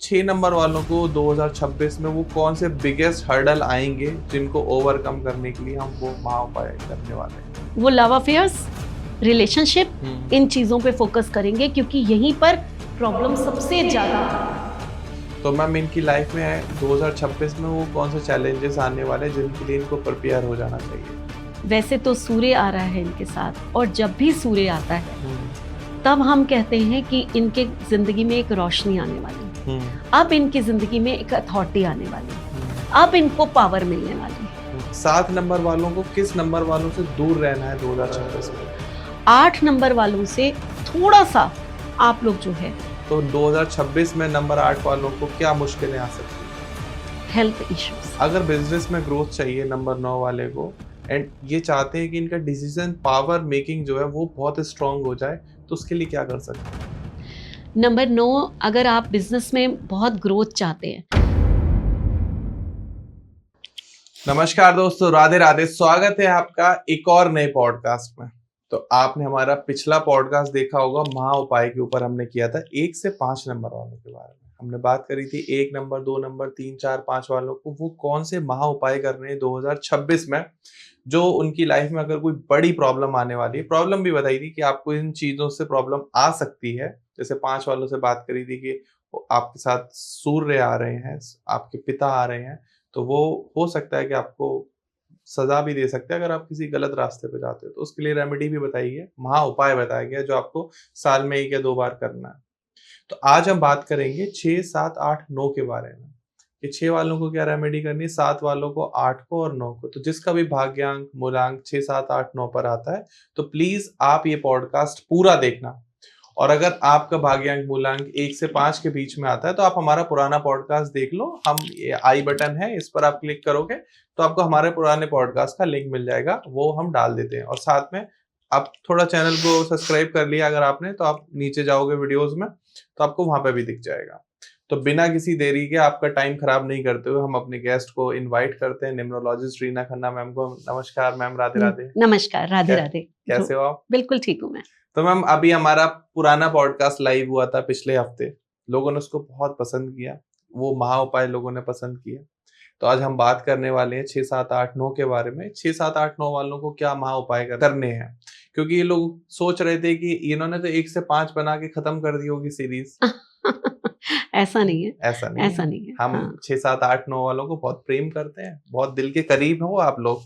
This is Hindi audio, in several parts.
6 नंबर वालों को 2026 में वो कौन से बिगेस्ट हर्डल आएंगे जिनको ओवरकम करने के लिए हम वो महाउपाय करने वाले हैं? वो लव अफेयर्स, रिलेशनशिप, इन चीजों पे फोकस करेंगे क्योंकि यहीं पर प्रॉब्लम सबसे ज्यादा। तो मैम इनकी लाइफ में 2026 में वो कौन से चैलेंजेस आने वाले हैं जिनके लिए इनको प्रिपेयर हो जाना चाहिए? वैसे तो सूर्य आ रहा है इनके साथ, और जब भी सूर्य आता है तब हम कहते हैं कि इनके जिंदगी में एक रोशनी आने वाली है। अब इनकी जिंदगी में एक अथॉरिटी आने वाली है, अब इनको पावर मिलने वाली है। 7 नंबर वालों को किस नंबर वालों से दूर रहना है 2026 में? 8 नंबर वालों से थोड़ा सा आप लोग जो है, तो 2026 में नंबर 8 वालों को क्या मुश्किलें आ सकती हैं? Health issues. अगर बिजनेस में ग्रोथ चाहिए नंबर 9 वाले को, एंड ये चाहते हैं कि इनका डिसीजन पावर मेकिंग जो है वो बहुत स्ट्रांग हो जाए, तो उसके लिए क्या कर सकते हैं? नंबर 9, अगर आप बिजनेस में बहुत ग्रोथ चाहते हैं। नमस्कार दोस्तों, राधे राधे। स्वागत है आपका एक और नए पॉडकास्ट में। तो आपने हमारा पिछला पॉडकास्ट देखा होगा, महा उपाय के ऊपर हमने किया था 1 से 5 नंबर वालों के बारे में। हमने बात करी थी 1 नंबर, 2 नंबर, 3, 4, 5 वालों को वो कौन से महा उपाय करने हैं 2026 में, जो उनकी लाइफ में अगर कोई बड़ी प्रॉब्लम आने वाली है। प्रॉब्लम भी बताई थी कि आपको इन चीजों से प्रॉब्लम आ सकती है। जैसे 5 वालों से बात करी थी कि आपके साथ सूर्य आ रहे हैं, आपके पिता आ रहे हैं, तो वो हो सकता है कि आपको सजा भी दे सकते हैं अगर आप किसी गलत रास्ते पे जाते हो। तो उसके लिए रेमेडी भी बताई है, महा उपाय बताया गया जो आपको साल में 1 या 2 बार करना है। तो आज हम बात करेंगे 6, 7, 8, 9 के बारे में कि 6 वालों को क्या रेमेडी करनी है, 7 वालों को, 8 को और 9 को। तो जिसका भी भाग्यांक मूलांक 6, 7, 8, 9 पर आता है तो प्लीज आप ये पॉडकास्ट पूरा देखना। और अगर आपका भाग्यांक मूलांक 1 से 5 के बीच में आता है तो आप हमारा पुराना पॉडकास्ट देख लो। हम ये आई बटन है, इस पर आप क्लिक करोगे तो आपको हमारे पुराने पॉडकास्ट का लिंक मिल जाएगा, वो हम डाल देते हैं। और साथ में आप थोड़ा चैनल को सब्सक्राइब कर लिया अगर आपने, तो आप नीचे जाओगे वीडियोस में तो आपको वहां पे भी दिख जाएगा। तो बिना किसी देरी के, आपका टाइम खराब नहीं करते हुए, हम अपने गेस्ट को इनवाइट करते हैं, न्यूमरोलॉजिस्ट रीना खन्ना मैम को। नमस्कार मैम, राधे राधे। नमस्कार, राधे राधे। कैसे हो आप? बिल्कुल ठीक हूँ मैं। तो मैम अभी हमारा पुराना पॉडकास्ट लाइव हुआ था पिछले हफ्ते, लोगों ने उसको बहुत पसंद किया, वो महा उपाय लोगों ने पसंद किया। तो आज हम बात करने वाले हैं 6, 7, 8, 9 के बारे में। 6, 7, 8, 9 वालों को क्या महा उपाय करने हैं, क्योंकि ये लोग सोच रहे थे कि इन्होंने तो 1 से 5 बना के खत्म कर दी होगी सीरीज। ऐसा नहीं है, ऐसा नहीं ऐसा है। नहीं है। हम हाँ। 6, 7, 8, 9 वालों को बहुत प्रेम करते हैं, बहुत दिल के करीब हो आप लोग।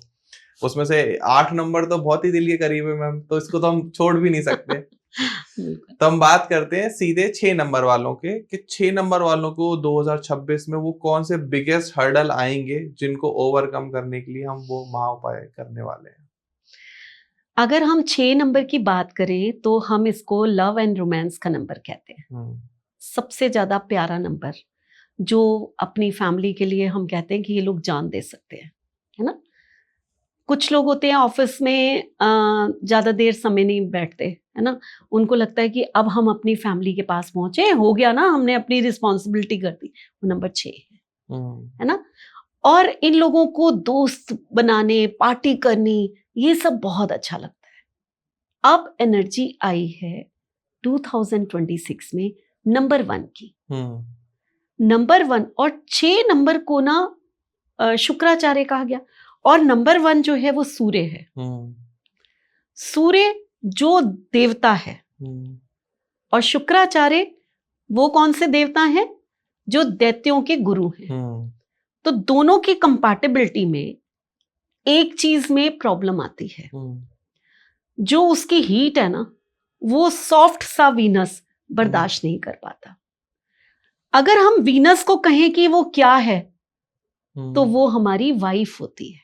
उसमें से 8 नंबर तो बहुत ही दिल के करीब है मैम, तो इसको तो हम छोड़ भी नहीं सकते। तो हम बात करते हैं सीधे 6 नंबर वालों के कि 6 नंबर वालों को 2026 में वो कौन से बिगेस्ट हर्डल आएंगे जिनको ओवरकम करने के लिए हम वो महा उपाय करने वाले हैं। अगर हम 6 नंबर की बात करें तो हम इसको लव एंड रोमांस का नंबर कहते हैं। सबसे ज्यादा प्यारा नंबर, जो अपनी फैमिली के लिए हम कहते हैं कि ये लोग जान दे सकते हैं, है ना। कुछ लोग होते हैं ऑफिस में ज्यादा देर समय नहीं बैठते, है ना। उनको लगता है कि अब हम अपनी फैमिली के पास पहुंचे, हो गया ना, हमने अपनी रिस्पॉन्सिबिलिटी कर दी। वो नंबर 6 है ना। और इन लोगों को दोस्त बनाने, पार्टी करनी, ये सब बहुत अच्छा लगता है। अब एनर्जी आई है 2026 में नंबर 1 की। नंबर 1 और 6 नंबर को ना शुक्राचार्य कहा गया, और नंबर 1 जो है वो सूर्य है। सूर्य जो देवता है, और शुक्राचार्य वो कौन से देवता हैं? जो दैत्यों के गुरु हैं। तो दोनों की कंपैटिबिलिटी में एक चीज में प्रॉब्लम आती है, जो उसकी हीट है ना, वो सॉफ्ट सा वीनस बर्दाश्त नहीं कर पाता। अगर हम वीनस को कहें कि वो क्या है, तो वो हमारी वाइफ होती है।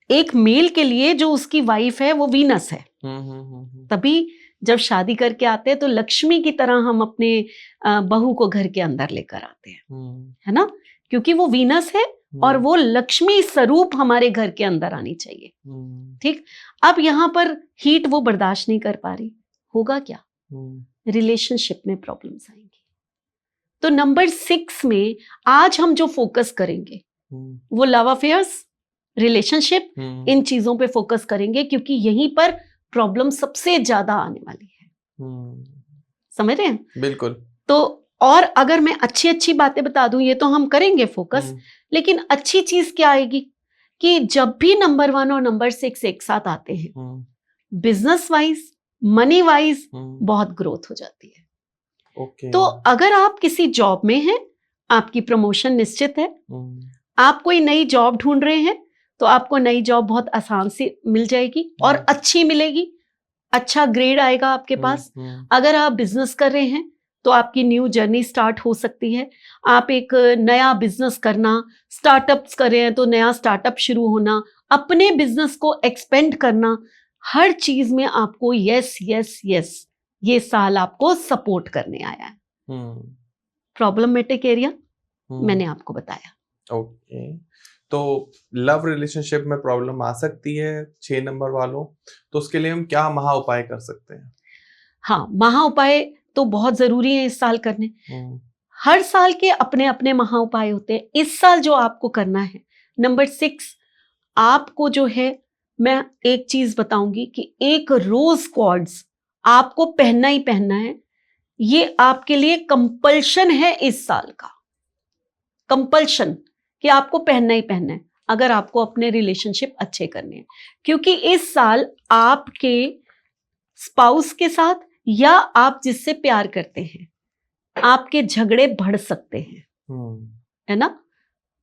एक मेल के लिए जो उसकी वाइफ है वो वीनस है। तभी जब शादी करके आते हैं तो लक्ष्मी की तरह हम अपने बहू को घर के अंदर लेकर आते हैं, है ना, क्योंकि वो वीनस है और वो लक्ष्मी स्वरूप हमारे घर के अंदर आनी चाहिए। ठीक। अब यहाँ पर हीट वो बर्दाश्त नहीं कर पा रही, होगा क्या? रिलेशनशिप में प्रॉब्लम्स आएंगी। तो नंबर 6 में आज हम जो फोकस करेंगे वो लव अफेयर्स, रिलेशनशिप, इन चीजों पे फोकस करेंगे क्योंकि यहीं पर प्रॉब्लम सबसे ज्यादा आने वाली है। समझ रहे हैं? बिल्कुल। तो और अगर मैं अच्छी अच्छी बातें बता दूं, ये तो हम करेंगे फोकस, लेकिन अच्छी चीज क्या आएगी कि जब भी नंबर 1 और नंबर 6 एक साथ आते हैं, बिजनेस वाइज, मनी वाइज बहुत ग्रोथ हो जाती है। तो अगर आप किसी जॉब में हैं, आपकी प्रमोशन निश्चित है, आप कोई नई जॉब ढूंढ रहे हैं, तो आपको नई जॉब बहुत आसान से मिल जाएगी और अच्छी मिलेगी, अच्छा ग्रेड आएगा आपके पास। अगर आप बिजनेस कर रहे हैं तो आपकी न्यू जर्नी स्टार्ट हो सकती है। आप एक नया बिजनेस करना, स्टार्टअप्स कर रहे हैं तो नया स्टार्टअप शुरू होना, अपने बिजनेस को एक्सपेंड करना, हर चीज में आपको यस यस यस, ये साल आपको सपोर्ट करने आया है। प्रॉब्लमेटिक एरिया मैंने आपको बताया। ओके, तो लव रिलेशनशिप में प्रॉब्लम आ सकती है 6 नंबर वालों, तो उसके लिए हम क्या महा उपाय कर सकते हैं? हाँ, महा उपाय तो बहुत जरूरी है इस साल करने। हर साल के अपने अपने महा उपाय होते हैं। इस साल जो आपको करना है, नंबर 6, आपको जो है, मैं एक चीज बताऊंगी कि एक रोज क्वार्ट्ज आपको पहनना ही पहनना है। ये आपके लिए कंपल्शन है इस साल का, कंपल्शन कि आपको पहनना ही पहनना है अगर आपको अपने रिलेशनशिप अच्छे करने हैं। क्योंकि इस साल आपके स्पाउस के साथ या आप जिससे प्यार करते हैं, आपके झगड़े बढ़ सकते हैं, है ना?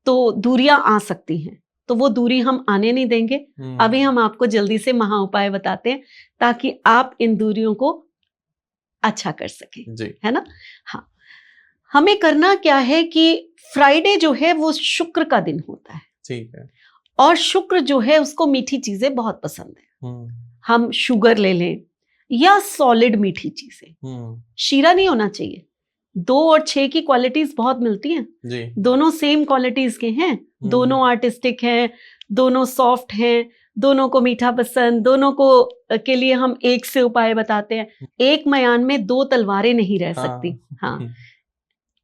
तो दूरियां आ सकती हैं, तो वो दूरी हम आने नहीं देंगे। अभी हम आपको जल्दी से महा उपाय बताते हैं ताकि आप इन दूरियों को अच्छा कर सकें, है ना? हाँ, हमें करना क्या है कि फ्राइडे जो है वो शुक्र का दिन होता है, ठीक है, और शुक्र जो है उसको मीठी चीजें बहुत पसंद है। हम शुगर ले लें या सॉलिड मीठी चीजें, शीरा नहीं होना चाहिए। 2 और 6 की क्वालिटीज बहुत मिलती हैं जी। दोनों सेम क्वालिटीज के हैं, दोनों आर्टिस्टिक हैं, दोनों सॉफ्ट हैं, दोनों को मीठा पसंद, दोनों को के लिए हम एक से उपाय बताते हैं। एक मयान में 2 तलवारें नहीं रह सकती। हाँ,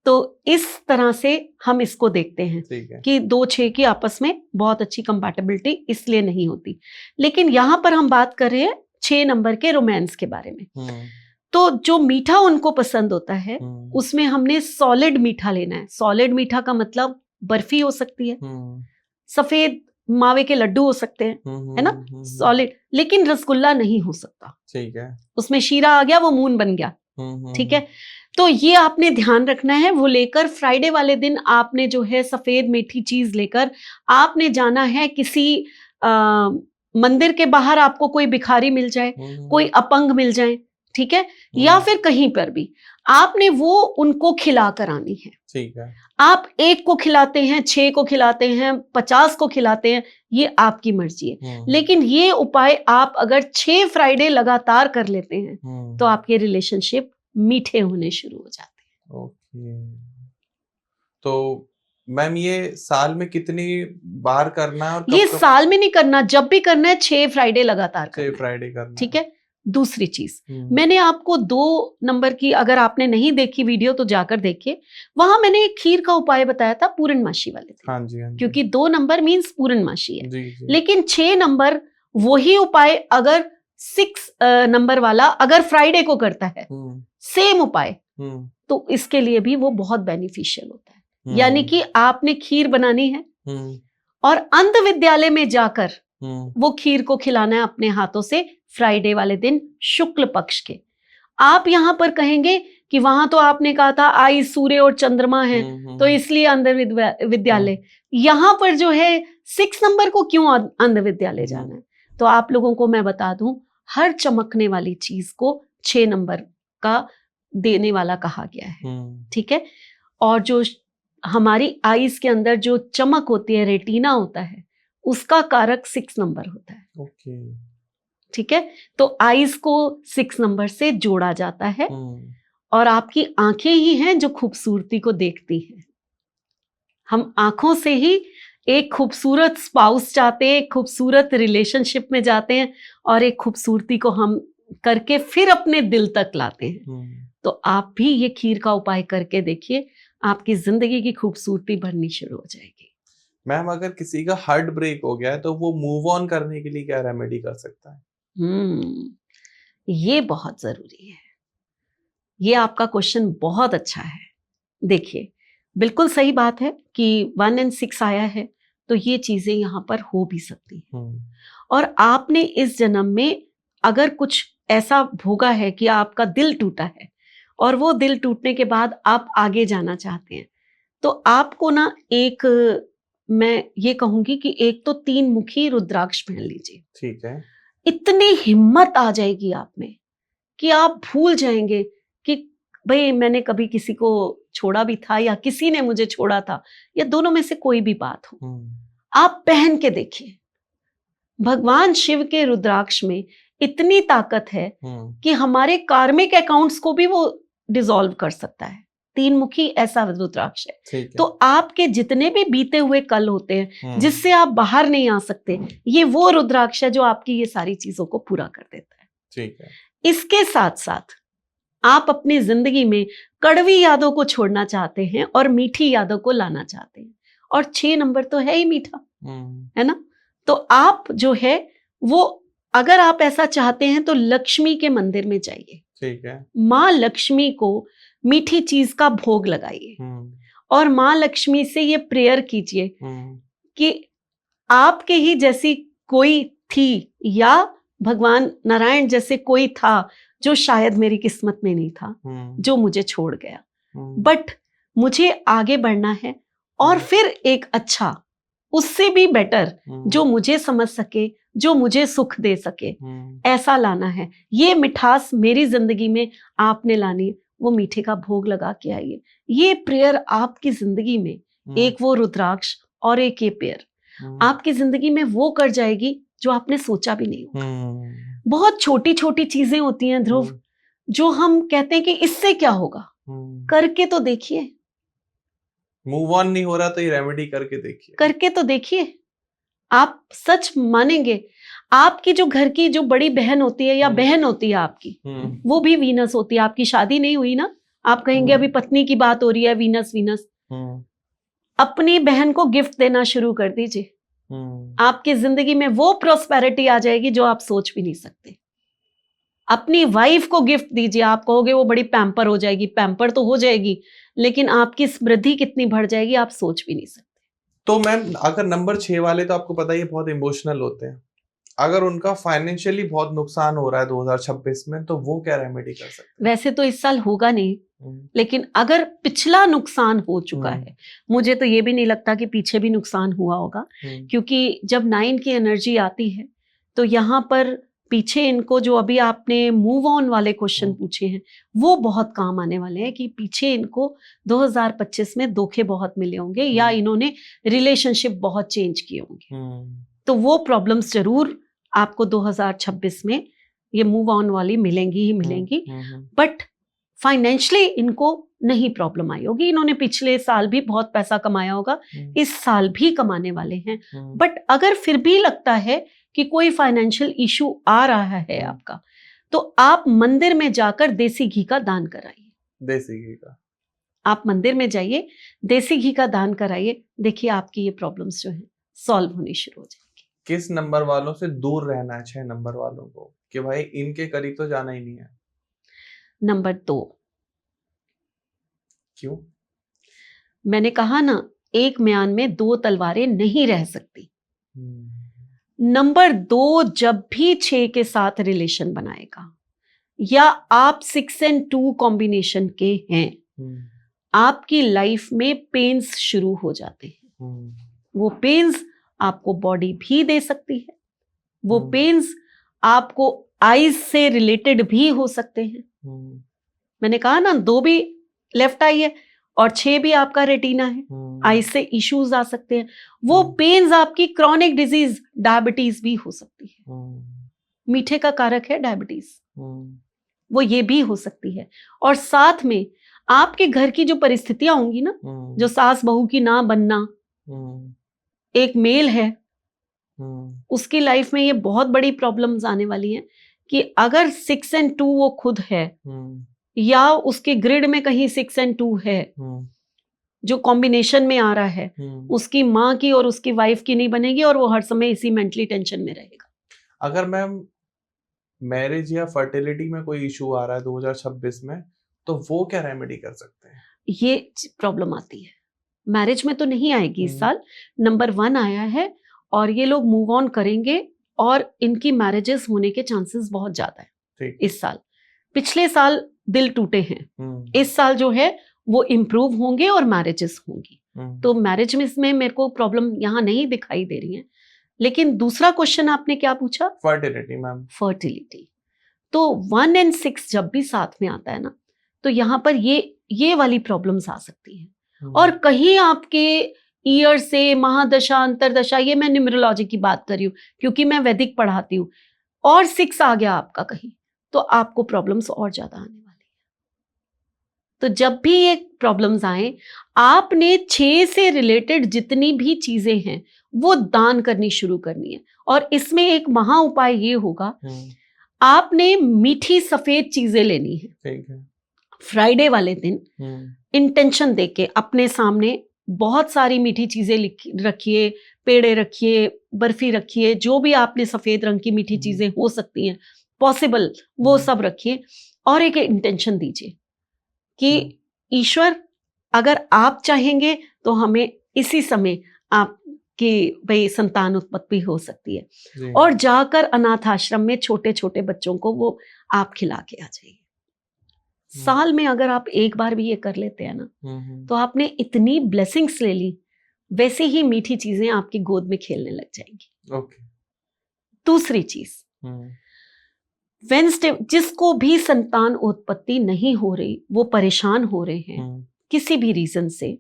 तो इस तरह से हम इसको देखते हैं कि 2-6 की आपस में बहुत अच्छी कंपैटिबिलिटी इसलिए नहीं होती। लेकिन यहां पर हम बात कर रहे हैं 6 नंबर के रोमांस के बारे में। तो जो मीठा उनको पसंद होता है उसमें हमने सॉलिड मीठा लेना है। सॉलिड मीठा का मतलब बर्फी हो सकती है, सफेद मावे के लड्डू हो सकते हैं, है ना, सॉलिड। लेकिन रसगुल्ला नहीं हो सकता, ठीक है, उसमें शीरा आ गया, वो मून बन गया, ठीक है। तो ये आपने ध्यान रखना है। वो लेकर फ्राइडे वाले दिन आपने जो है सफेद मीठी चीज लेकर आपने जाना है किसी मंदिर के बाहर। आपको कोई भिखारी मिल जाए, कोई अपंग मिल जाए, ठीक है, या फिर कहीं पर भी आपने वो उनको खिला कर आनी है, ठीक है। आप 1 को खिलाते हैं, 6 को खिलाते हैं, 50 को खिलाते हैं, ये आपकी मर्जी है। लेकिन ये उपाय आप अगर 6 फ्राइडे लगातार कर लेते हैं तो आपके रिलेशनशिप मीठे होने शुरू हो जाते हैं। ओके, तो मैम ये साल में कितनी बार करना है? और ये साल में नहीं करना, जब भी करना है 6 फ्राइडे लगातार करना है, 6 फ्राइडे करना, ठीक है। दूसरी चीज, मैंने आपको 2 नंबर की, अगर आपने नहीं देखी वीडियो तो जाकर देखिए, वहां मैंने एक खीर का उपाय बताया था पूर्णमासी वाले दिन। हाँ जी, हाँ जी। क्योंकि 2 नंबर मीन्स पूर्णमासी है, जी, जी। लेकिन 6 नंबर वही उपाय अगर 6 नंबर वाला अगर फ्राइडे को करता है सेम उपाय, तो इसके लिए भी वो बहुत बेनिफिशियल होता है। यानी कि आपने खीर बनानी है और अंध विद्यालय में जाकर वो खीर को खिलाना है अपने हाथों से फ्राइडे वाले दिन, शुक्ल पक्ष के। आप यहां पर कहेंगे कि वहां तो आपने कहा था आई सूर्य और चंद्रमा है, तो इसलिए अंध विद्यालय। यहां पर जो है 6 नंबर को क्यों अंध विद्यालय जाना है? तो आप लोगों को मैं बता दूं, हर चमकने वाली चीज को 6 नंबर का देने वाला कहा गया है, ठीक है। और जो हमारी आईज के अंदर जो चमक होती है, रेटिना होता है, उसका कारक 6 नंबर होता है, ओके, ठीक है। तो आईज को 6 नंबर से जोड़ा जाता है और आपकी आंखें ही हैं जो खूबसूरती को देखती हैं। हम आंखों से ही एक खूबसूरत स्पाउस चाहते हैं, एक खूबसूरत रिलेशनशिप में जाते हैं और एक खूबसूरती को हम करके फिर अपने दिल तक लाते हैं। तो आप भी ये खीर का उपाय करके देखिए, आपकी जिंदगी की खूबसूरती बढ़नी शुरू हो जाएगी। मैम, अगर किसी का हार्ट ब्रेक हो गया है तो वो मूव ऑन करने के लिए क्या रेमेडी कर सकता है? ये बहुत जरूरी है। ये आपका क्वेश्चन बहुत अच्छा है। देखिए, बिल्कुल सही बात है कि 1 and 6 आया है, तो ये चीजें यहाँ पर हो भी सकती हैं। और आपने इस जन्म में अगर कुछ ऐसा भोगा है कि आपका दिल टूटा है और वो दिल टूटने के बाद आप आगे जाना चाहते हैं, तो आपको ना एक, मैं ये कहूंगी कि एक तो 3 मुखी रुद्राक्ष पहन लीजिए। ठीक है। इतनी हिम्मत आ जाएगी आप में कि आप भूल जाएंगे कि भाई मैंने कभी किसी को छोड़ा भी था या किसी ने मुझे छोड़ा था, या दोनों में से कोई भी बात हो। आप पहन के देखिए, भगवान शिव के रुद्राक्ष में इतनी ताकत है कि हमारे कार्मिक अकाउंट्स को भी वो डिसॉल्व कर सकता है। 3 मुखी ऐसा रुद्राक्ष है। तो आपके जितने भी बीते हुए कल होते हैं जिससे आप बाहर नहीं आ सकते, ये वो रुद्राक्ष है जो आपकी ये सारी चीजों को पूरा कर देता है। ठीक है। इसके साथ साथ आप अपनी जिंदगी में कड़वी यादों को छोड़ना चाहते हैं और मीठी यादों को लाना चाहते हैं, और 6 नंबर तो है ही मीठा, है ना। तो आप जो है वो, अगर आप ऐसा चाहते हैं तो लक्ष्मी के मंदिर में जाइए। ठीक है। माँ लक्ष्मी को मीठी चीज का भोग लगाइए और माँ लक्ष्मी से ये प्रेयर कीजिए कि आपके ही जैसी कोई थी या भगवान नारायण जैसे कोई था जो शायद मेरी किस्मत में नहीं था, जो मुझे छोड़ गया, बट मुझे आगे बढ़ना है और फिर एक अच्छा, उससे भी बेटर, जो मुझे समझ सके, जो मुझे सुख दे सके, ऐसा लाना है। ये मिठास मेरी जिंदगी में आपने लानी, वो मीठे का भोग लगा के आइए। ये प्रेयर आपकी जिंदगी में, एक वो रुद्राक्ष और एक ये प्रेयर आपकी जिंदगी में वो कर जाएगी जो आपने सोचा भी नहीं होगा। बहुत छोटी छोटी चीजें होती हैं ध्रुव, जो हम कहते हैं कि इससे क्या होगा, करके तो देखिए। मूव ऑन नहीं हो रहा तो ये रेमेडी करके देखिए, करके तो देखिए, आप सच मानेंगे। आपकी जो घर की जो बड़ी बहन होती है या बहन होती है आपकी, वो भी वीनस होती है। आपकी शादी नहीं हुई ना, आप कहेंगे अभी पत्नी की बात हो रही है, वीनस वीनस। अपनी बहन को गिफ्ट देना शुरू कर दीजिए, आपकी जिंदगी में वो प्रोस्पेरिटी आ जाएगी जो आप सोच भी नहीं सकते। अपनी वाइफ को गिफ्ट दीजिए, आप कहोगे वो बड़ी पैम्पर हो जाएगी, पैम्पर तो हो जाएगी, लेकिन आपकी समृद्धि कितनी बढ़ जाएगी आप सोच भी नहीं सकते। तो मैम, अगर नंबर 6 वाले, तो आपको पता है ये बहुत इमोशनल होते हैं, अगर उनका फाइनेंशियली बहुत नुकसान हो रहा है 2026 में, तो वो क्या रेमेडी कर सकते हैं? वैसे तो इस साल होगा नहीं, लेकिन अगर पिछला नुकसान हो चुका है, मुझे तो ये भी नहीं लगता कि पीछे भी नुकसान हुआ होगा, क्योंकि जब 9 की एनर्जी आती है तो यहाँ पर पीछे इनको, जो अभी आपने मूव ऑन वाले क्वेश्चन पूछे हैं, वो बहुत काम आने वाले हैं कि पीछे इनको 2025 में धोखे बहुत मिले होंगे या इन्होंने रिलेशनशिप बहुत चेंज किए होंगे, तो वो प्रॉब्लम्स जरूर आपको 2026 में ये मूव ऑन वाली मिलेंगी ही मिलेंगी। बट फाइनेंशियली इनको नहीं प्रॉब्लम आई होगी, इन्होंने पिछले साल भी बहुत पैसा कमाया होगा, इस साल भी कमाने वाले हैं। बट अगर फिर भी लगता है कि कोई फाइनेंशियल इशू आ रहा है आपका, तो आप मंदिर में जाकर देसी घी का दान कराइए। देसी घी का, आप मंदिर में जाइए, देसी घी का दान कराइए, देखिए आपकी ये प्रॉब्लम्स जो है सॉल्व होनी शुरू हो जाएगी। किस नंबर वालों से दूर रहना है 6 नंबर वालों को, कि भाई इनके करीब तो जाना ही नहीं है? नंबर 2। क्यों? मैंने कहा ना, एक म्यान में 2 तलवारें नहीं रह सकती। नंबर 2 जब भी 6 के साथ रिलेशन बनाएगा, या आप 6 and 2 कॉम्बिनेशन के हैं, आपकी लाइफ में पेन्स शुरू हो जाते हैं। वो पेन्स आपको बॉडी भी दे सकती है, वो पेन्स आपको आईज से रिलेटेड भी हो सकते हैं। मैंने कहा ना, 2 भी लेफ्ट आई है और 6 भी आपका रेटिना है, आईज से इश्यूज आ सकते हैं। वो पेन्स आपकी क्रॉनिक डिजीज डायबिटीज भी हो सकती है, मीठे का कारक है डायबिटीज, वो ये भी हो सकती है। और साथ में आपके घर की जो परिस्थितियां होंगी ना, जो सास बहू की ना बनना, एक मेल है उसकी लाइफ में ये बहुत बड़ी प्रॉब्लम्स आने वाली हैं कि अगर 6 and 2 वो खुद है या उसके ग्रिड में कहीं 6 and 2 है, जो कॉम्बिनेशन में आ रहा है, उसकी माँ की और उसकी वाइफ की नहीं बनेगी और वो हर समय इसी मेंटली टेंशन में रहेगा। अगर मैम मैरिज या फर्टिलिटी में कोई इशू आ रहा है 2026 में, तो वो क्या रेमेडी कर सकते हैं? ये प्रॉब्लम आती है। मैरिज में तो नहीं आएगी इस साल, नंबर 1 आया है और ये लोग मूव ऑन करेंगे और इनकी मैरिजेस होने के चांसेस बहुत ज्यादा है इस साल। पिछले साल दिल टूटे हैं, इस साल जो है वो इम्प्रूव होंगे और मैरिजेस होंगी। तो मैरिज में इसमें मेरे को प्रॉब्लम यहाँ नहीं दिखाई दे रही है। लेकिन दूसरा क्वेश्चन आपने क्या पूछा? Fertility ma'am. फर्टिलिटी तो 1 और 6 जब भी साथ में आता है ना, तो यहाँ पर ये वाली प्रॉब्लम्स आ सकती हैं। और कहीं आपके ईयर से महादशा अंतरदशा, ये मैं न्यूमरोलॉजी की बात कर रही हूँ क्योंकि मैं वैदिक पढ़ाती हूँ, और 6 आ गया आपका कहीं, तो आपको प्रॉब्लम्स और ज्यादा आने वाली है। तो जब भी ये प्रॉब्लम्स आए, आपने 6 से रिलेटेड जितनी भी चीजें हैं वो दान करनी शुरू करनी है। और इसमें एक महा उपाय ये होगा, आपने मीठी सफेद चीजें लेनी है। ठीक है। फ्राइडे वाले दिन इंटेंशन देके अपने सामने बहुत सारी मीठी चीजें रखिए, पेड़े रखिए, बर्फी रखिए, जो भी आपने सफेद रंग की मीठी चीजें हो सकती हैं पॉसिबल, वो सब रखिए और एक इंटेंशन दीजिए कि ईश्वर, अगर आप चाहेंगे तो हमें इसी समय आपकी भाई संतान उत्पत्ति हो सकती है। और जाकर अनाथ आश्रम में छोटे छोटे बच्चों को वो आप खिला के आ जाइए। साल में अगर आप एक बार भी ये कर लेते हैं ना, तो आपने इतनी ब्लेसिंग्स ले ली, वैसे ही मीठी चीजें आपकी गोद में खेलने लग जाएंगी। ओके। दूसरी चीज, वेंसडे, जिसको भी संतान उत्पत्ति नहीं हो रही, वो परेशान हो रहे हैं किसी भी रीजन से,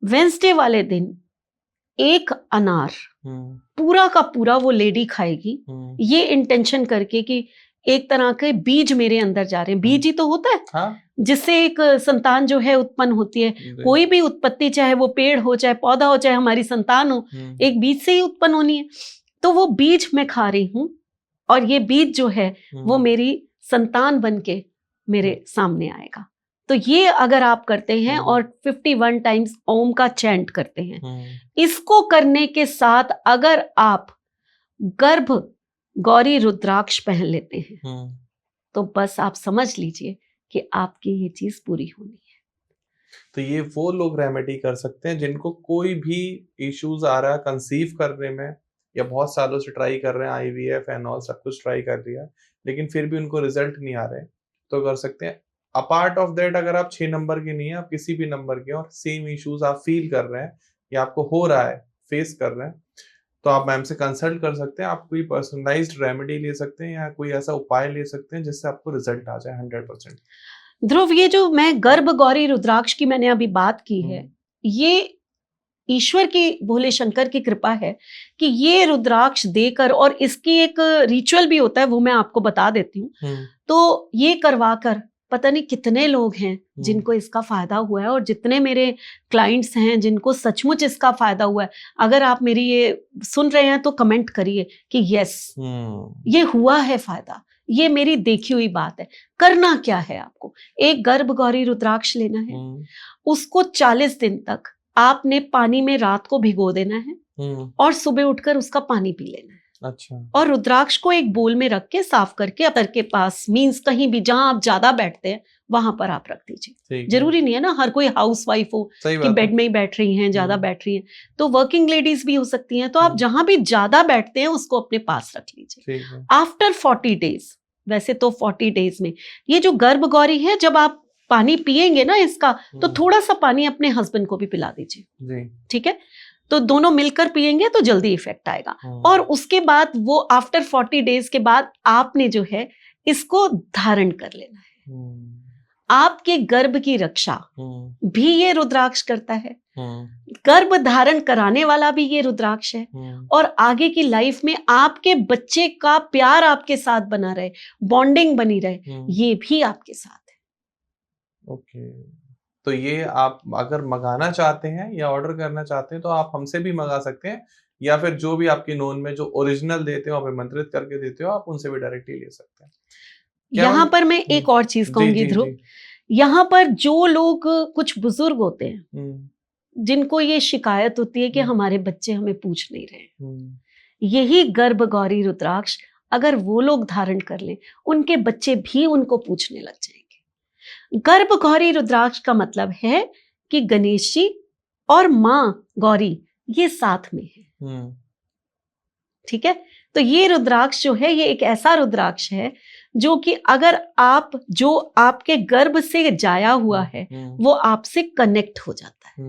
वेंसडे वाले दिन एक अनार पूरा का पूरा वो लेडी खाएगी, ये इंटेंशन करके कि एक तरह के बीज मेरे अंदर जा रहे हैं। बीज ही तो होता है, हाँ? जिससे एक संतान जो है उत्पन्न होती है। कोई भी उत्पत्ति, चाहे वो पेड़ हो, चाहे पौधा हो, चाहे हमारी संतान हो, एक बीज से ही उत्पन्न होनी है। तो वो बीज मैं खा रही हूं और ये बीज जो है वो मेरी संतान बन के मेरे सामने आएगा। तो ये अगर आप करते हैं और 51 टाइम्स ओम का चैंट करते हैं, इसको करने के साथ अगर आप गर्भ गौरी रुद्राक्ष पहन लेते हैं, तो बस आप समझ लीजिए कि आपकी ये चीज पूरी होनी है। तो ये वो लोग रेमेडी कर सकते हैं जिनको कोई भी इश्यूज आ रहा है कंसीव करने में, या बहुत सालों से ट्राई कर रहे हैं, IVF एंड ऑल सब कुछ ट्राई कर लिया, लेकिन फिर भी उनको रिजल्ट नहीं आ रहे, तो कर सकते हैं। अपार्ट ऑफ दैट, अगर आप 6 नंबर की नहीं है, आप किसी भी नंबर के और सेम इश्यूज आप फील कर रहे हैं या आपको हो रहा है, फेस कर रहे हैं, तो आप मैम से कंसल्ट कर सकते हैं। आप कोई पर्सनलाइज्ड रेमेडी ले सकते हैं या कोई ऐसा उपाय ले सकते हैं जिससे आपको रिजल्ट आ जाए 100%। ध्रुव, ये जो मैं गर्भ गौरी रुद्राक्ष की मैंने अभी बात की है, ये ईश्वर की, भोले शंकर की कृपा है कि ये रुद्राक्ष देकर, और इसकी एक रिचुअल भी होता है, वो मैं आपको बता देती हूँ। तो ये करवाकर पता नहीं कितने लोग हैं जिनको इसका फायदा हुआ है, और जितने मेरे क्लाइंट्स हैं जिनको सचमुच इसका फायदा हुआ है। अगर आप मेरी ये सुन रहे हैं तो कमेंट करिए कि यस, ये हुआ है फायदा, ये मेरी देखी हुई बात है। करना क्या है आपको, एक गर्भ गौरी रुद्राक्ष लेना है, उसको 40 दिन तक आपने पानी में रात को भिगो देना है और सुबह उठकर उसका पानी पी लेना है। अच्छा। और रुद्राक्ष को एक बोल में रख के साफ करके अतर के पास, मीन्स कहीं भी जहां आप ज्यादा बैठते हैं वहां पर आप रख दीजिए। जरूरी नहीं है ना हर कोई हाउस वाइफ हो कि बेड में ही बैठ रही हैं, ज्यादा बैठ रही हैं, तो वर्किंग लेडीज भी हो सकती हैं। तो आप जहां भी ज्यादा बैठते हैं उसको अपने पास रख लीजिए। आफ्टर 40 डेज, वैसे तो 40 डेज में ये जो गर्भ गौरी है, जब आप पानी पिएंगे ना इसका, तो थोड़ा सा पानी अपने हस्बैंड को भी पिला दीजिए, ठीक है? तो दोनों मिलकर पिएंगे तो जल्दी इफेक्ट आएगा। और उसके बाद वो आफ्टर 40 डेज के बाद आपने जो है इसको धारण कर लेना है। आपके गर्भ की रक्षा भी ये रुद्राक्ष करता है, गर्भ धारण कराने वाला भी ये रुद्राक्ष है, और आगे की लाइफ में आपके बच्चे का प्यार आपके साथ बना रहे, बॉन्डिंग बनी रहे, ये भी आपके साथ है। ओके, तो ये आप अगर मंगाना चाहते हैं या ऑर्डर करना चाहते हैं तो आप हमसे भी मंगा सकते हैं, या फिर जो भी आपकी नोन में जो ओरिजिनल देते हो, आप आमंत्रित करके देते हो, आप उनसे भी डायरेक्टली ले सकते हैं। यहाँ पर मैं एक और चीज कहूंगी ध्रुव, यहाँ पर जो लोग कुछ बुजुर्ग होते हैं जिनको ये शिकायत होती है कि हमारे बच्चे हमें पूछ नहीं रहे, यही गर्भ गौरी रुद्राक्ष अगर वो लोग धारण कर लें, उनके बच्चे भी उनको पूछने लग जाएंगे। गर्भ गौरी रुद्राक्ष का मतलब है कि गणेश जी और माँ गौरी ये साथ में है। ठीक है, तो ये रुद्राक्ष जो है ये एक ऐसा रुद्राक्ष है जो कि अगर आप जो आपके गर्भ से जाया हुआ है वो आपसे कनेक्ट हो जाता है।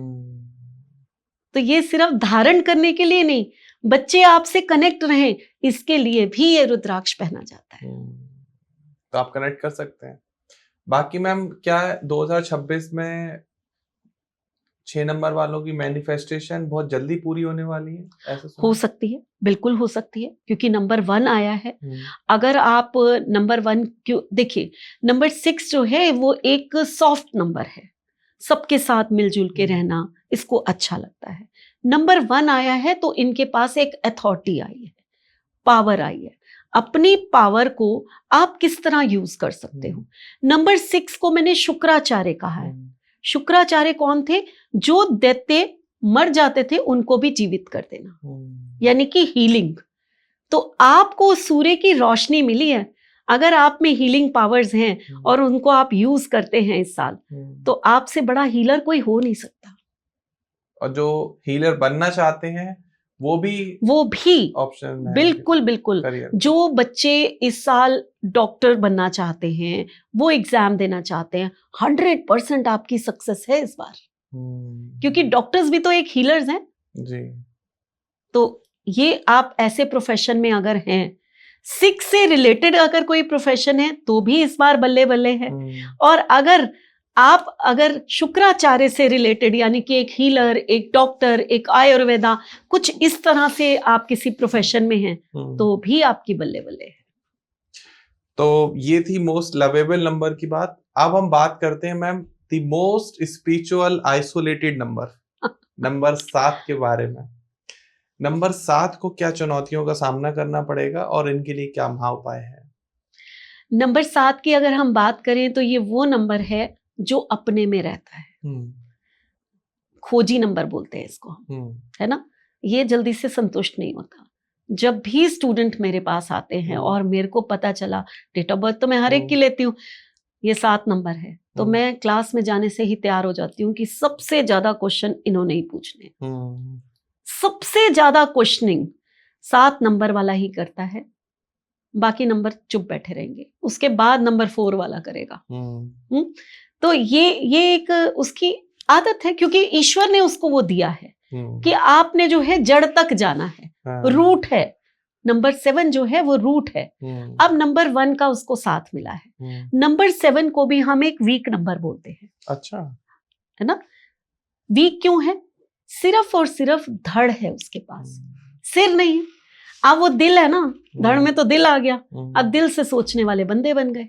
तो ये सिर्फ धारण करने के लिए नहीं, बच्चे आपसे कनेक्ट रहें इसके लिए भी ये रुद्राक्ष पहना जाता है। तो आप कनेक्ट कर सकते हैं। बाकी मैम क्या 2026 में 6 नंबर वालों की मैनिफेस्टेशन बहुत जल्दी पूरी होने वाली है, ऐसा सुना? हो सकती है, बिल्कुल हो सकती है, क्योंकि नंबर 1 आया है। अगर आप नंबर 1 क्यों देखिए, नंबर 6 जो है वो एक सॉफ्ट नंबर है, सबके साथ मिलजुल के रहना इसको अच्छा लगता है। नंबर 1 आया है तो इनके पास एक अथॉरिटी आई है, पावर आई है। अपनी पावर को आप किस तरह यूज कर सकते हो। नंबर 6 को मैंने शुक्राचार्य कहा है। शुक्राचार्य कौन थे? जो दैत्य मर जाते थे उनको भी जीवित कर देना, यानी कि हीलिंग। तो आपको सूर्य की रोशनी मिली है, अगर आप में हीलिंग पावर्स हैं और उनको आप यूज करते हैं इस साल, तो आपसे बड़ा हीलर कोई हो नहीं सकता। और जो हीलर बनना चाहते हैं वो भी ऑप्शन है। बिल्कुल बिल्कुल। जो बच्चे इस साल डॉक्टर बनना चाहते हैं, वो एग्जाम देना चाहते हैं, 100% आपकी सक्सेस है इस बार, क्योंकि डॉक्टर्स भी तो एक हीलर्स हैं जी। तो ये आप ऐसे प्रोफेशन में अगर हैं, 6 से रिलेटेड अगर कोई प्रोफेशन है तो भी इस बार बल्ले बल्ले है। और अगर शुक्राचार्य से रिलेटेड, यानी कि एक हीलर, एक डॉक्टर, एक आयुर्वेदा, कुछ इस तरह से आप किसी प्रोफेशन में हैं तो भी आपकी बल्ले बल्ले है। तो ये थी मोस्ट लवेबल नंबर की बात। अब हम बात करते हैं ma'am the most spiritual isolated number 7 के बारे में। नंबर 7 को क्या चुनौतियों का सामना करना पड़ेगा और इनके लिए क्या महा उपाय है? नंबर 7 की अगर हम बात करें तो ये वो नंबर है जो अपने में रहता है। खोजी नंबर बोलते हैं इसको, है ना। ये जल्दी से संतुष्ट नहीं होता। जब भी स्टूडेंट मेरे पास आते हैं और मेरे को पता चला, डेट ऑफ बर्थ तो मैं हर एक की लेती हूँ, ये 7 नंबर है, तो मैं क्लास में जाने से ही तैयार हो जाती हूँ कि सबसे ज्यादा क्वेश्चन इन्होंने ही पूछने। सबसे ज्यादा क्वेश्चनिंग 7 नंबर वाला ही करता है, बाकी नंबर चुप बैठे रहेंगे, उसके बाद नंबर 4 वाला करेगा। तो ये एक उसकी आदत है, क्योंकि ईश्वर ने उसको वो दिया है कि आपने जो है जड़ तक जाना है, रूट है। नंबर 7 जो है वो रूट है। अब नंबर 1 का उसको साथ मिला है। नंबर 7 को भी हम एक वीक नंबर बोलते हैं। अच्छा, है ना। वीक क्यों है? सिर्फ और सिर्फ धड़ है उसके पास, सिर नहीं। अब वो दिल है ना, धड़ में तो दिल आ गया, अब दिल से सोचने वाले बंदे बन गए।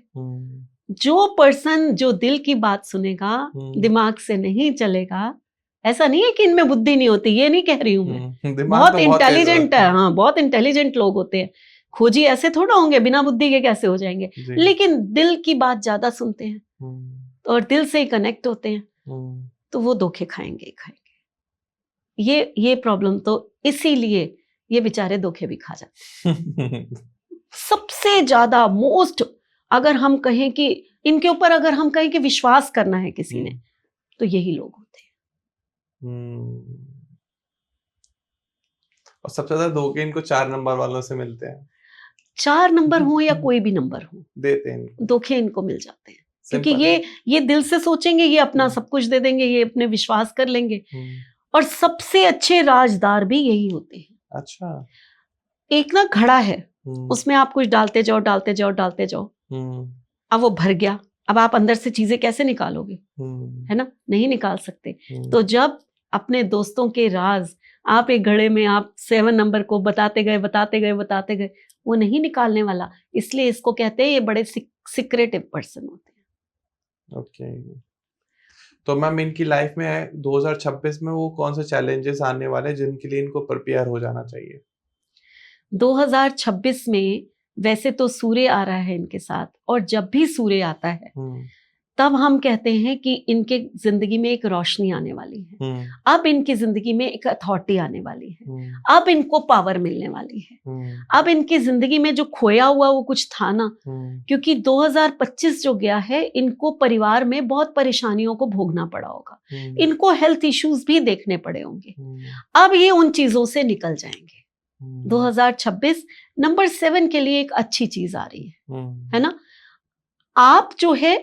जो पर्सन जो दिल की बात सुनेगा, दिमाग से नहीं चलेगा, ऐसा नहीं है कि इनमें बुद्धि नहीं होती, ये नहीं कह रही हूं मैं, बहुत इंटेलिजेंट है। हाँ, बहुत इंटेलिजेंट लोग होते हैं। खोजी ऐसे थोड़ा होंगे, बिना बुद्धि के कैसे हो जाएंगे, लेकिन दिल की बात ज्यादा सुनते हैं और दिल से ही कनेक्ट होते हैं, तो वो धोखे खाएंगे। ये प्रॉब्लम तो इसीलिए ये बेचारे धोखे भी खा जाते। सबसे ज्यादा मोस्ट, अगर हम कहें कि इनके ऊपर अगर हम कहें कि विश्वास करना है किसी ने, तो यही लोग होते हैं। और सबसे ज्यादा धोखे इनको 4 नंबर वालों से मिलते हैं। 4 नंबर हो या कोई भी नंबर हो, देते हैं, धोखे इनको मिल जाते हैं, क्योंकि ये दिल से सोचेंगे, ये अपना सब कुछ दे देंगे, ये अपने विश्वास कर लेंगे। और सबसे अच्छे राजदार भी यही होते हैं। अच्छा, एक ना घड़ा है, उसमें आप कुछ डालते जाओ डालते जाओ डालते जाओ, अब वो भर गया, अब आप अंदर से चीजें कैसे निकालोगे, है ना, नहीं निकाल सकते। तो जब अपने दोस्तों के राज आप एक घड़े में आप 7 नंबर को बताते गए, वो नहीं निकालने वाला, इसलिए इसको कहते हैं ये बड़े सीक्रेटिव पर्सन होते हैं। ओके, तो मैम इनकी लाइफ में 2026 में वो कौन से चैलेंजेस आने वाले हैं जिनके लिए इनको प्रिपेयर हो जाना चाहिए? 2026 में वैसे तो सूर्य आ रहा है इनके साथ, और जब भी सूर्य आता है तब हम कहते हैं कि इनके जिंदगी में एक रोशनी आने वाली है, अब इनकी जिंदगी में एक अथॉरिटी आने वाली है, अब इनको पावर मिलने वाली है, अब इनकी जिंदगी में जो खोया हुआ वो कुछ था ना, क्योंकि 2025 जो गया है इनको परिवार में बहुत परेशानियों को भोगना पड़ा होगा, इनको हेल्थ इश्यूज भी देखने पड़े होंगे, अब ये उन चीजों से निकल जाएंगे। 2026 नंबर 7 के लिए एक अच्छी चीज आ रही है ना। आप जो है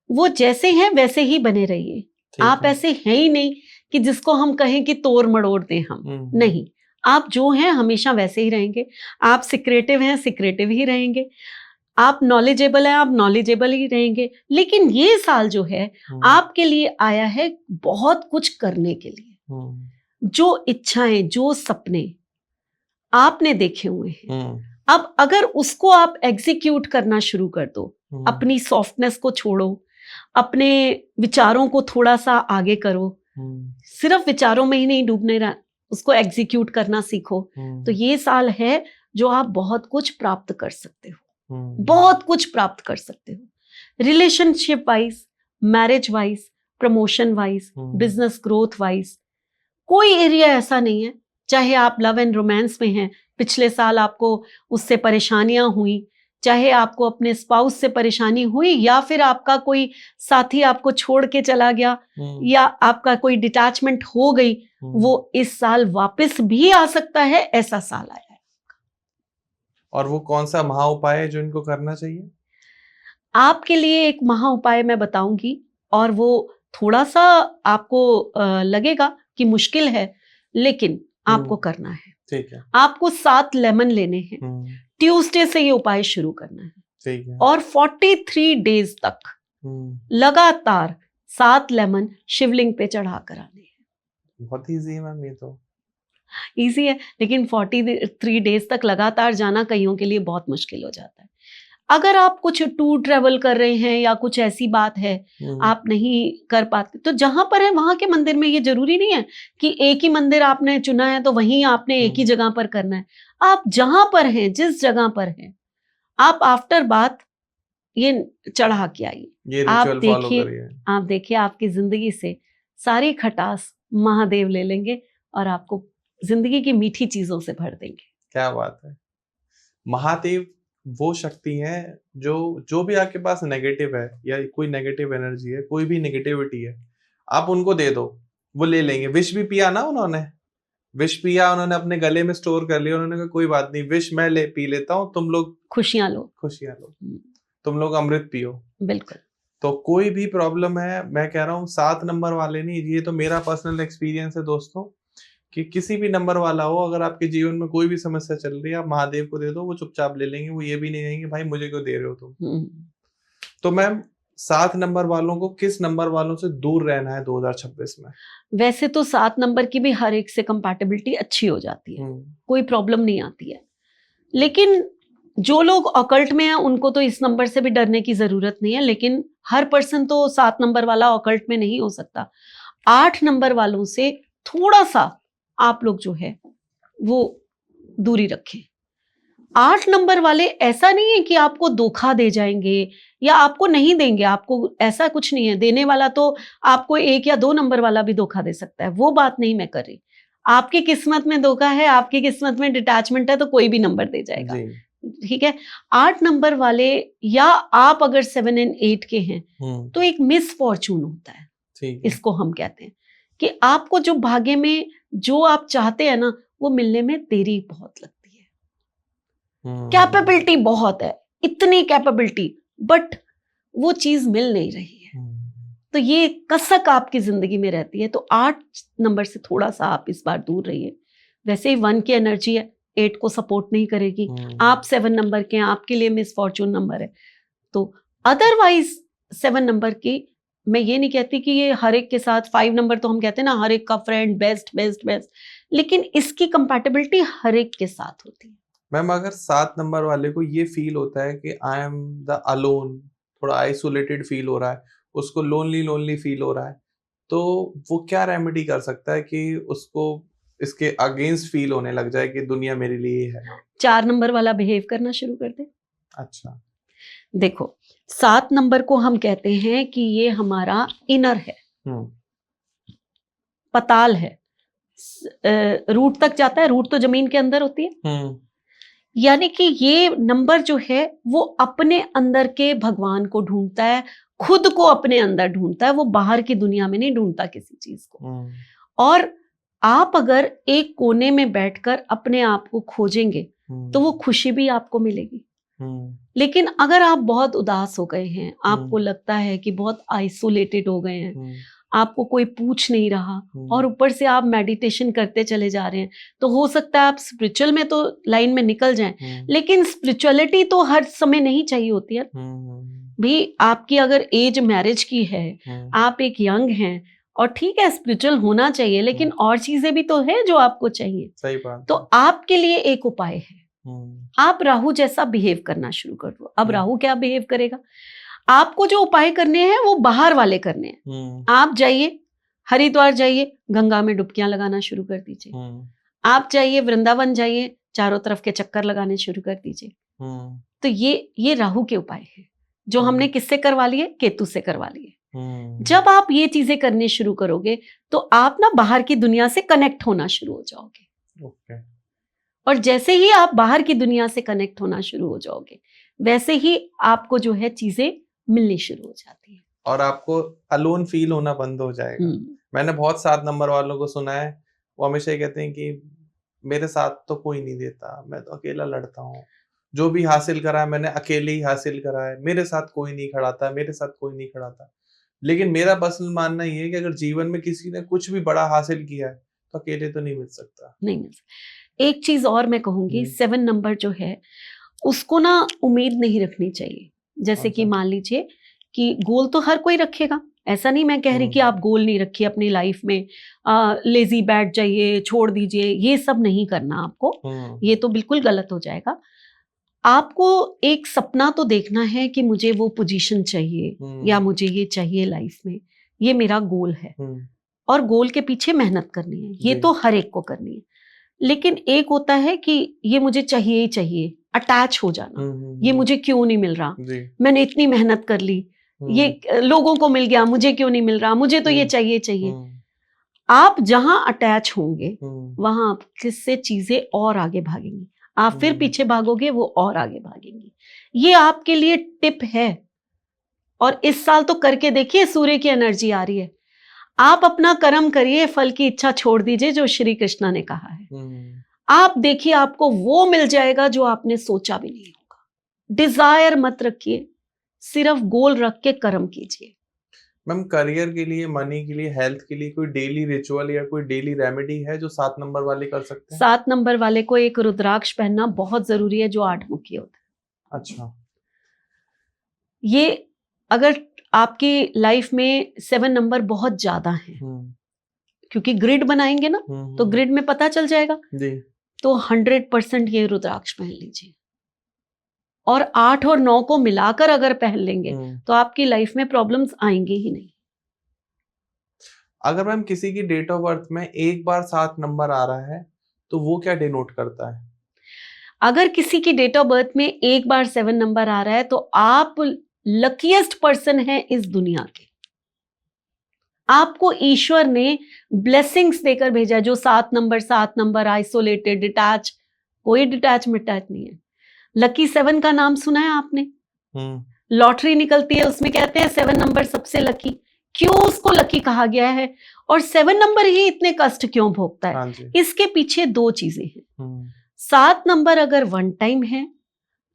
वो जैसे हैं वैसे ही बने रहिए, आप ऐसे हैं ही नहीं कि जिसको हम कहें कि तोड़ मड़ोड़ दें हम, नहीं, आप जो हैं हमेशा वैसे ही रहेंगे। आप सिक्रेटिव हैं, सिक्रेटिव ही रहेंगे, आप नॉलेजेबल हैं, आप नॉलेजेबल ही रहेंगे। लेकिन ये साल जो है आपके लिए आया है बहुत कुछ करने के लिए, जो इच्छाएं, जो सपने आपने देखे हुए हैं, अब अगर उसको आप एग्जीक्यूट करना शुरू कर दो, अपनी सॉफ्टनेस को छोड़ो, अपने विचारों को थोड़ा सा आगे करो, सिर्फ विचारों में ही नहीं डूबने रहा, उसको एग्जीक्यूट करना सीखो, तो ये साल है जो आप बहुत कुछ प्राप्त कर सकते हो, बहुत कुछ प्राप्त कर सकते हो, relationship wise, marriage wise, promotion wise, business growth wise. कोई एरिया ऐसा नहीं है, चाहे आप लव एंड रोमांस में हैं, पिछले साल आपको उससे परेशानियां हुई, चाहे आपको अपने स्पाउस से परेशानी हुई, या फिर आपका कोई साथी आपको छोड़ के चला गया, या आपका कोई डिटैचमेंट हो गई, वो इस साल वापस भी आ सकता है, ऐसा साल आया है। और वो कौन सा महा उपाय है जो इनको करना चाहिए? आपके लिए एक महा उपाय मैं बताऊंगी, और वो थोड़ा सा आपको लगेगा कि मुश्किल है, लेकिन आपको करना है। ठीक है। आपको 7 लेमन लेने हैं, ट्यूसडे से ये उपाय शुरू करना है, ठीक है। और 43 डेज तक लगातार 7 लेमन शिवलिंग पे चढ़ा कर आने हैं। बहुत इजी है मैम, ये तो इजी है, लेकिन 43 डेज तक लगातार जाना कईयों के लिए बहुत मुश्किल हो जाता है। अगर आप कुछ टूर ट्रेवल कर रहे हैं या कुछ ऐसी बात है आप नहीं कर पाते, तो जहां पर है वहां के मंदिर में, ये जरूरी नहीं है कि एक ही मंदिर आपने चुना है तो वहीं आपने एक ही जगह पर करना है। आप जहां पर हैं, जिस जगह पर हैं, आप आफ्टर बात ये चढ़ा के आइए। आप देखिए आपकी जिंदगी से सारी खटास महादेव ले लेंगे और आपको जिंदगी की मीठी चीजों से भर देंगे। क्या बात है। महादेव वो शक्ति है जो भी आपके पास नेगेटिव है, या कोई नेगेटिव एनर्जी है, कोई भी नेगेटिविटी है, आप उनको दे दो, वो ले लेंगे। विष भी पिया ना उन्होंने, विष पिया उन्होंने, अपने गले में स्टोर कर लिया, उन्होंने कहा कोई बात नहीं, विष मैं पी लेता हूँ, तुम लोग खुशियां लो, तुम लोग अमृत पियो। बिल्कुल। तो कोई भी प्रॉब्लम है, मैं कह रहा हूँ 7 नंबर वाले नहीं, ये तो मेरा पर्सनल एक्सपीरियंस है दोस्तों, कि किसी भी नंबर वाला हो, अगर आपके जीवन में कोई भी समस्या चल रही है, आप महादेव को दे दो, वो चुपचाप ले लेंगे। वो ये भी नहीं कहेंगे भाई मुझे क्यों दे रहे हो तुम। तो मैम 7 नंबर वालों को किस नंबर वालों से दूर रहना है 2026 में? वैसे तो 7 नंबर की भी हर एक से कंपैटिबिलिटी अच्छी हो जाती है, कोई प्रॉब्लम नहीं आती है, लेकिन जो लोग ऑकल्ट में हैं उनको तो इस नंबर से भी डरने की जरूरत नहीं है, लेकिन हर पर्सन तो 7 नंबर वाला ऑकल्ट में नहीं हो सकता। 8 नंबर वालों से थोड़ा सा आप लोग जो है वो दूरी रखें। 8 नंबर वाले ऐसा नहीं है कि आपको धोखा दे जाएंगे या आपको नहीं देंगे, आपको ऐसा कुछ नहीं है। देने वाला तो आपको 1 या 2 नंबर वाला भी धोखा दे सकता है, वो बात नहीं मैं कर रही। आपकी किस्मत में धोखा है, आपकी किस्मत में डिटैचमेंट है, तो कोई भी नंबर दे जाएगा, ठीक है। 8 नंबर वाले, या आप अगर 7 और 8 के हैं तो एक मिस फॉर्चून होता है, इसको हम कहते हैं कि आपको जो भाग्य में जो आप चाहते हैं ना, वो मिलने में देरी बहुत लगती है। कैपेबिलिटी बहुत है, इतनी कैपेबिलिटी, बट वो चीज मिल नहीं रही है, तो ये कसक आपकी जिंदगी में रहती है। तो 8 नंबर से थोड़ा सा आप इस बार दूर रहिए। वैसे ही 1 की एनर्जी है, 8 को सपोर्ट नहीं करेगी। आप 7 नंबर के हैं, आपके लिए मिस फॉर्चून नंबर है। तो अदरवाइज 7 नंबर की मैं ये नहीं कहती कि ये हर एक के साथ, 5 नंबर तो हम कहते हैं ना हर एक का फ्रेंड बेस्ट बेस्ट बेस्ट, लेकिन इसकी कंपैटिबिलिटी हर एक के साथ होती है। मैम अगर 7 नंबर वाले को ये फील होता है कि आई एम द अलोन, थोड़ा आइसोलेटेड फील हो रहा है, उसको लोनली फील हो रहा है, तो वो क्या रेमेडी कर सकता है कि उसको इसके अगेंस्ट फील होने लग जाए कि दुनिया मेरे लिए है? 4 नंबर वाला बिहेव करना शुरू कर दे। अच्छा, देखो 7 नंबर को हम कहते हैं कि ये हमारा इनर है, पताल है, रूट तक जाता है, रूट तो जमीन के अंदर होती है। यानी कि ये नंबर जो है वो अपने अंदर के भगवान को ढूंढता है, खुद को अपने अंदर ढूंढता है, वो बाहर की दुनिया में नहीं ढूंढता किसी चीज को। और आप अगर एक कोने में बैठकर अपने आप को खोजेंगे तो वो खुशी भी आपको मिलेगी। लेकिन अगर आप बहुत उदास हो गए हैं, आपको लगता है कि बहुत आइसोलेटेड हो गए हैं, आपको कोई पूछ नहीं रहा और ऊपर से आप मेडिटेशन करते चले जा रहे हैं, तो हो सकता है आप स्पिरिचुअल में तो लाइन में निकल जाएं, लेकिन स्पिरिचुअलिटी तो हर समय नहीं चाहिए होती है भी। आपकी अगर एज मैरिज की है, आप एक यंग हैं, और ठीक है स्पिरिचुअल होना चाहिए, लेकिन और चीजें भी तो है जो आपको चाहिए। सही बात। तो आपके लिए एक उपाय है, आप राहु जैसा बिहेव करना शुरू कर दो। अब राहु क्या बिहेव करेगा? आपको जो उपाय करने हैं वो बाहर वाले करने हैं। आप जाइए, हरिद्वार जाइए, गंगा में डुबकियां लगाना शुरू कर दीजिए। आप जाइए वृंदावन जाइए, चारों तरफ के चक्कर लगाने शुरू कर दीजिए। तो ये राहु के उपाय हैं जो हमने किससे करवा लिए? केतु से करवा लिए। जब आप ये चीजें करने शुरू करोगे तो आप ना बाहर की दुनिया से कनेक्ट होना शुरू हो जाओगे। और जैसे ही आप बाहर की दुनिया से कनेक्ट होना शुरू हो जाओगे, वैसे ही आपको जो है चीजें मिलनी शुरू हो जाती है और आपको अलोन फील होना बंद हो जाएगा। मैंने बहुत 7 नंबर वालों को सुना है, वो हमेशा ये कहते हैं कि मेरे साथ तो कोई नहीं देता, मैं तो अकेला लड़ता हूँ, जो भी हासिल करा है मैंने अकेले ही हासिल करा है, मेरे साथ कोई नहीं खड़ा था, मेरे साथ कोई नहीं खड़ा था। लेकिन मेरा पर्सनल मानना ये है कि अगर जीवन में किसी ने कुछ भी बड़ा हासिल किया है तो अकेले तो नहीं मिल सकता। नहीं मिल सकता। एक चीज और मैं कहूंगी, 7 नंबर जो है उसको ना उम्मीद नहीं रखनी चाहिए। जैसे कि मान लीजिए कि गोल तो हर कोई रखेगा, ऐसा नहीं मैं कह रही कि आप गोल नहीं रखिए अपनी लाइफ में, लेजी बैठ जाइए, छोड़ दीजिए, ये सब नहीं करना आपको, ये तो बिल्कुल गलत हो जाएगा। आपको एक सपना तो देखना है कि मुझे वो पोजीशन चाहिए या मुझे ये चाहिए लाइफ में, ये मेरा गोल है, और गोल के पीछे मेहनत करनी है, ये तो हर एक को करनी है। लेकिन एक होता है कि ये मुझे चाहिए ही चाहिए, अटैच हो जाना, ये मुझे क्यों नहीं मिल रहा, मैंने इतनी मेहनत कर ली, ये लोगों को मिल गया, मुझे क्यों नहीं मिल रहा, मुझे तो ये चाहिए चाहिए। आप जहां अटैच होंगे वहां किससे चीजें और आगे भागेंगी, आप फिर पीछे भागोगे, वो और आगे भागेंगी। ये आपके लिए टिप है, और इस साल तो करके देखिए, सूर्य की एनर्जी आ रही है, आप अपना कर्म करिए, फल की इच्छा छोड़ दीजिए, जो श्री कृष्णा ने कहा है। आप देखिए आपको वो मिल जाएगा जो आपने सोचा भी नहीं होगा। डिजायर मत रखिए, सिर्फ गोल रख के कर्म कीजिए। मैम, करियर के लिए, मनी के लिए, हेल्थ के लिए कोई डेली रिचुअल या कोई डेली रेमेडी है जो 7 नंबर वाले कर सकते हैं? 7 नंबर वाले को एक रुद्राक्ष पहनना बहुत जरूरी है, जो 8 मुखी होता है। अच्छा। ये अगर आपकी लाइफ में 7 नंबर बहुत ज्यादा है, क्योंकि ग्रिड बनाएंगे ना, तो ग्रिड में पता चल जाएगा जी। तो 100% ये रुद्राक्ष पहन लीजिए, और 8 और 9 को मिलाकर अगर पहन लेंगे तो आपकी लाइफ में प्रॉब्लम्स आएंगे ही नहीं। अगर मैम किसी की डेट ऑफ बर्थ में एक बार 7 नंबर आ रहा है तो वो क्या डिनोट करता है? अगर किसी की डेट ऑफ बर्थ में एक बार 7 नंबर आ रहा है तो आप लकीएस्ट पर्सन है इस दुनिया के। आपको ईश्वर ने ब्लेसिंग्स देकर भेजा, जो 7 नंबर आइसोलेटेड, डिटैच, कोई डिटैच मिटैच नहीं है। लकी 7 का नाम सुना है आपने? लॉटरी निकलती है, उसमें कहते हैं 7 नंबर सबसे लकी। क्यों उसको लकी कहा गया है, और 7 नंबर ही इतने कष्ट क्यों भोगता है? इसके पीछे 2 चीजें हैं। 7 नंबर अगर 1 टाइम है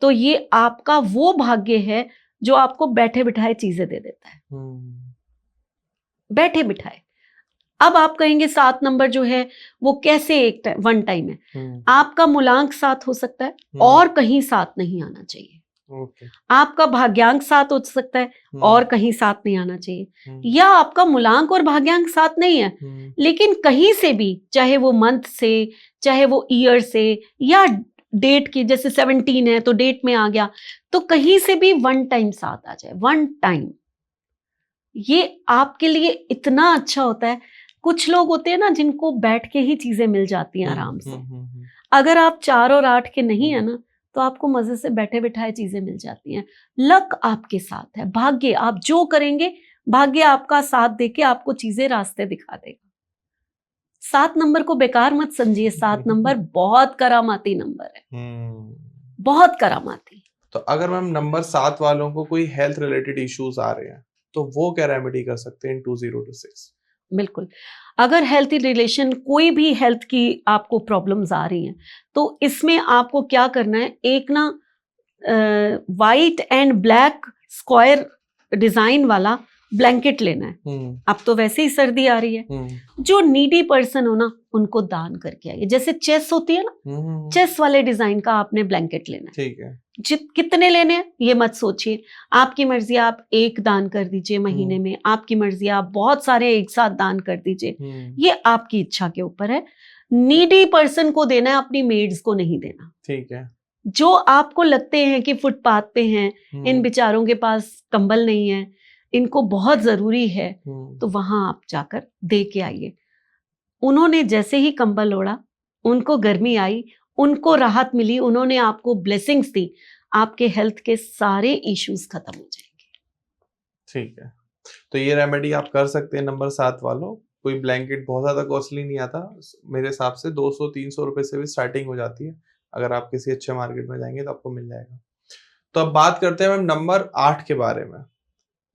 तो ये आपका वो भाग्य है जो आपको बैठे बिठाए चीजें दे देता है, बैठे बिठाए। अब आप कहेंगे 7 नंबर जो है वो कैसे 1 टाइम है? आपका मूलांक 7 हो सकता है और कहीं 7 नहीं आना चाहिए। आपका भाग्यांक 7 हो सकता है और कहीं 7 नहीं आना चाहिए, या आपका मूलांक और भाग्यांक 7 नहीं है, लेकिन कहीं से भी, चाहे वो मंथ से, चाहे वो ईयर से, या डेट की, जैसे 17 है तो डेट में आ गया, तो कहीं से भी 1 टाइम 7 आ जाए, 1 टाइम, ये आपके लिए इतना अच्छा होता है। कुछ लोग होते हैं ना जिनको बैठ के ही चीजें मिल जाती हैं आराम से। अगर आप 4 और 8 के नहीं है ना, तो आपको मजे से बैठे बिठाए चीजें मिल जाती हैं। लक आपके साथ है, भाग्य, आप जो करेंगे भाग्य आपका साथ देके आपको चीजें रास्ते दिखा देगा। 7 नंबर को बेकार मत समझिए, 7 नंबर बहुत करामाती नंबर है, बहुत करामाती। तो अगर मैम नंबर 7 वालों को कोई हेल्थ रिलेटेड इश्यूज आ रहे हैं तो वो क्या रेमेडी कर सकते हैं इन 2026? बिल्कुल, अगर हेल्थ रिलेशन कोई भी हेल्थ की आपको प्रॉब्लम्स आ रही हैं तो इसमें आपको क्या करना है, एक ना white and black square design वाला ब्लैंकेट लेना है। अब तो वैसे ही सर्दी आ रही है, जो नीडी पर्सन हो ना उनको दान करके आइए। जैसे चेस होती है ना, चेस वाले डिजाइन का आपने ब्लैंकेट लेना है। ठीक है। कितने लेने हैं ये मत सोचिए, आपकी मर्जी, आप एक दान कर दीजिए महीने में, आपकी मर्जी आप बहुत सारे एक साथ दान कर दीजिए, ये आपकी इच्छा के ऊपर है। नीडी पर्सन को देना है, अपनी मेड्स को नहीं देना। ठीक है। जो आपको लगते हैं कि फुटपाथ पे हैं, इन बेचारों के पास कंबल नहीं है, इनको बहुत जरूरी है, तो वहां आप जाकर दे के आइए। उन्होंने जैसे ही कंबल ओढ़ा, उनको गर्मी आई, उनको राहत मिली, उन्होंने आपको ब्लेसिंग्स दी, आपके हेल्थ के सारे इश्यूज खत्म हो जाएंगे। ठीक है, तो ये रेमेडी आप कर सकते हैं नंबर 7 वालों। कोई ब्लैंकेट बहुत ज्यादा कॉस्टली नहीं आता, मेरे हिसाब से 200-300 रुपए से भी स्टार्टिंग हो जाती है। अगर आप किसी अच्छे मार्केट में जाएंगे तो आपको मिल जाएगा। तो अब बात करते हैं मैम नंबर 8 के बारे में।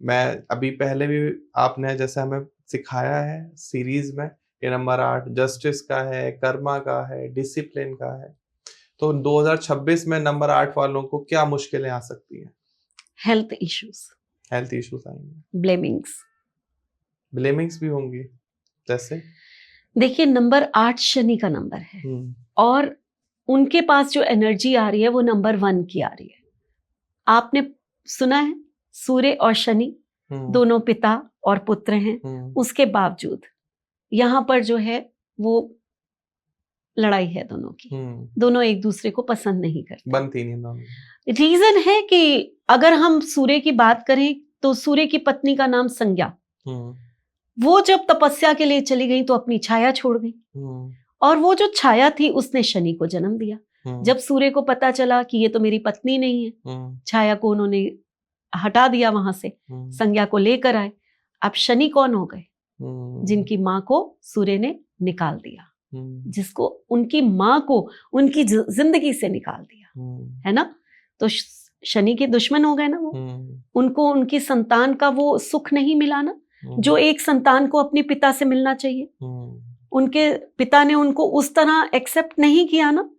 मैं अभी पहले भी आपने जैसे हमें सिखाया है सीरीज में, ये नंबर 8 जस्टिस का है, कर्मा का है, डिसिप्लिन का है। तो 2026 में नंबर 8 वालों को क्या मुश्किलें आ सकती हैं? हेल्थ इश्यूज, हेल्थ इश्यूज आएंगे, ब्लेमिंग्स भी होंगी। जैसे देखिए, नंबर 8 शनि का नंबर है और उनके पास जो एनर्जी आ रही है वो नंबर 1 की आ रही है। आपने सुना है सूर्य और शनि दोनों पिता और पुत्र हैं, उसके बावजूद यहाँ पर जो है वो लड़ाई है दोनों की। दोनों एक दूसरे को पसंद नहीं करते, बनती नहीं दोनों। रीजन है कि अगर हम सूर्य की बात करें तो सूर्य की पत्नी का नाम संज्ञा, वो जब तपस्या के लिए चली गई तो अपनी छाया छोड़ गई, और वो जो छाया थी उसने शनि को जन्म दिया। जब सूर्य को पता चला कि ये तो मेरी पत्नी नहीं है, छाया को उन्होंने हटा दिया वहां से, संज्ञा को लेकर आए। अब शनि कौन हो गए? जिनकी माँ को सूर्य ने निकाल दिया, जिसको उनकी माँ को उनकी जिंदगी से निकाल दिया, है ना। तो शनि के दुश्मन हो गए ना वो, उनको उनकी संतान का वो सुख नहीं मिला ना, जो एक संतान को अपने पिता से मिलना चाहिए। उनके पिता ने उनको उस तरह एक्सेप्ट नहीं किया ना,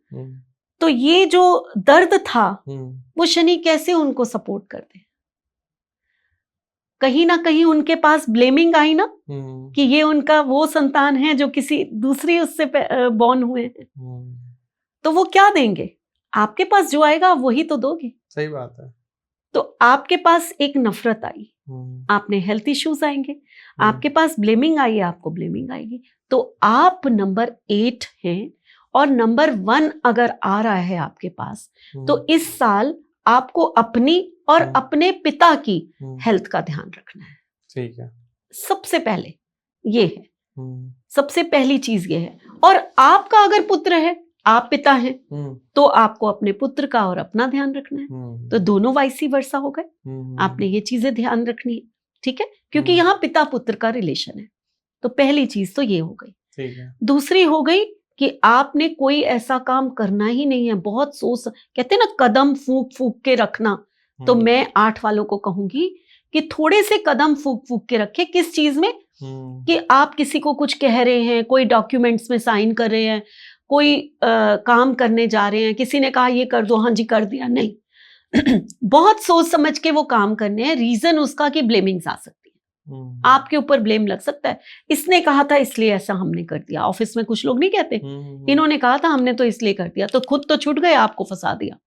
तो ये जो दर्द था वो शनि कैसे उनको सपोर्ट करते। कहीं ना कहीं उनके पास ब्लेमिंग आई ना कि ये उनका वो संतान है जो किसी दूसरी उससे बॉर्न हुए हैं, तो वो क्या देंगे? आपके पास जो आएगा वही तो दोगे। सही बात है। तो आपके पास एक नफरत आई, आपने हेल्थ इश्यूज आएंगे, आपके पास ब्लेमिंग आई, आपको ब्लेमिंग आएगी। तो आप नंबर 8 हैं और नंबर 1 अगर आ रहा है आपके पास, तो इस साल आपको अपनी और अपने पिता की हेल्थ का ध्यान रखना है। ठीक है, सबसे पहले ये है, सबसे पहली चीज ये है। और आपका अगर पुत्र है, आप पिता हैं, तो आपको अपने पुत्र का और अपना ध्यान रखना है। तो दोनों वाइसी वर्सा हो गए, आपने ये चीजें ध्यान रखनी है, ठीक है, क्योंकि यहाँ पिता पुत्र का रिलेशन है। तो पहली चीज तो ये हो गई। ठीक है। दूसरी हो गई कि आपने कोई ऐसा काम करना ही नहीं है, बहुत सोच, कहते हैं ना कदम फूक फूक के रखना। तो मैं 8 वालों को कहूंगी कि थोड़े से कदम फूक फूक के रखे। किस चीज में? कि आप किसी को कुछ कह रहे हैं, कोई डॉक्यूमेंट्स में साइन कर रहे हैं, कोई काम करने जा रहे हैं, किसी ने कहा ये कर दो, हाँ जी कर दिया, नहीं बहुत सोच समझ के वो काम करने हैं। रीजन उसका कि ब्लेमिंग्स आ सकती है, आपके ऊपर ब्लेम लग सकता है। इसने कहा था इसलिए ऐसा हमने कर दिया। ऑफिस में कुछ लोग नहीं कहते, इन्होंने कहा था हमने तो इसलिए कर दिया, तो खुद तो छूट गए, आपको फंसा दिया।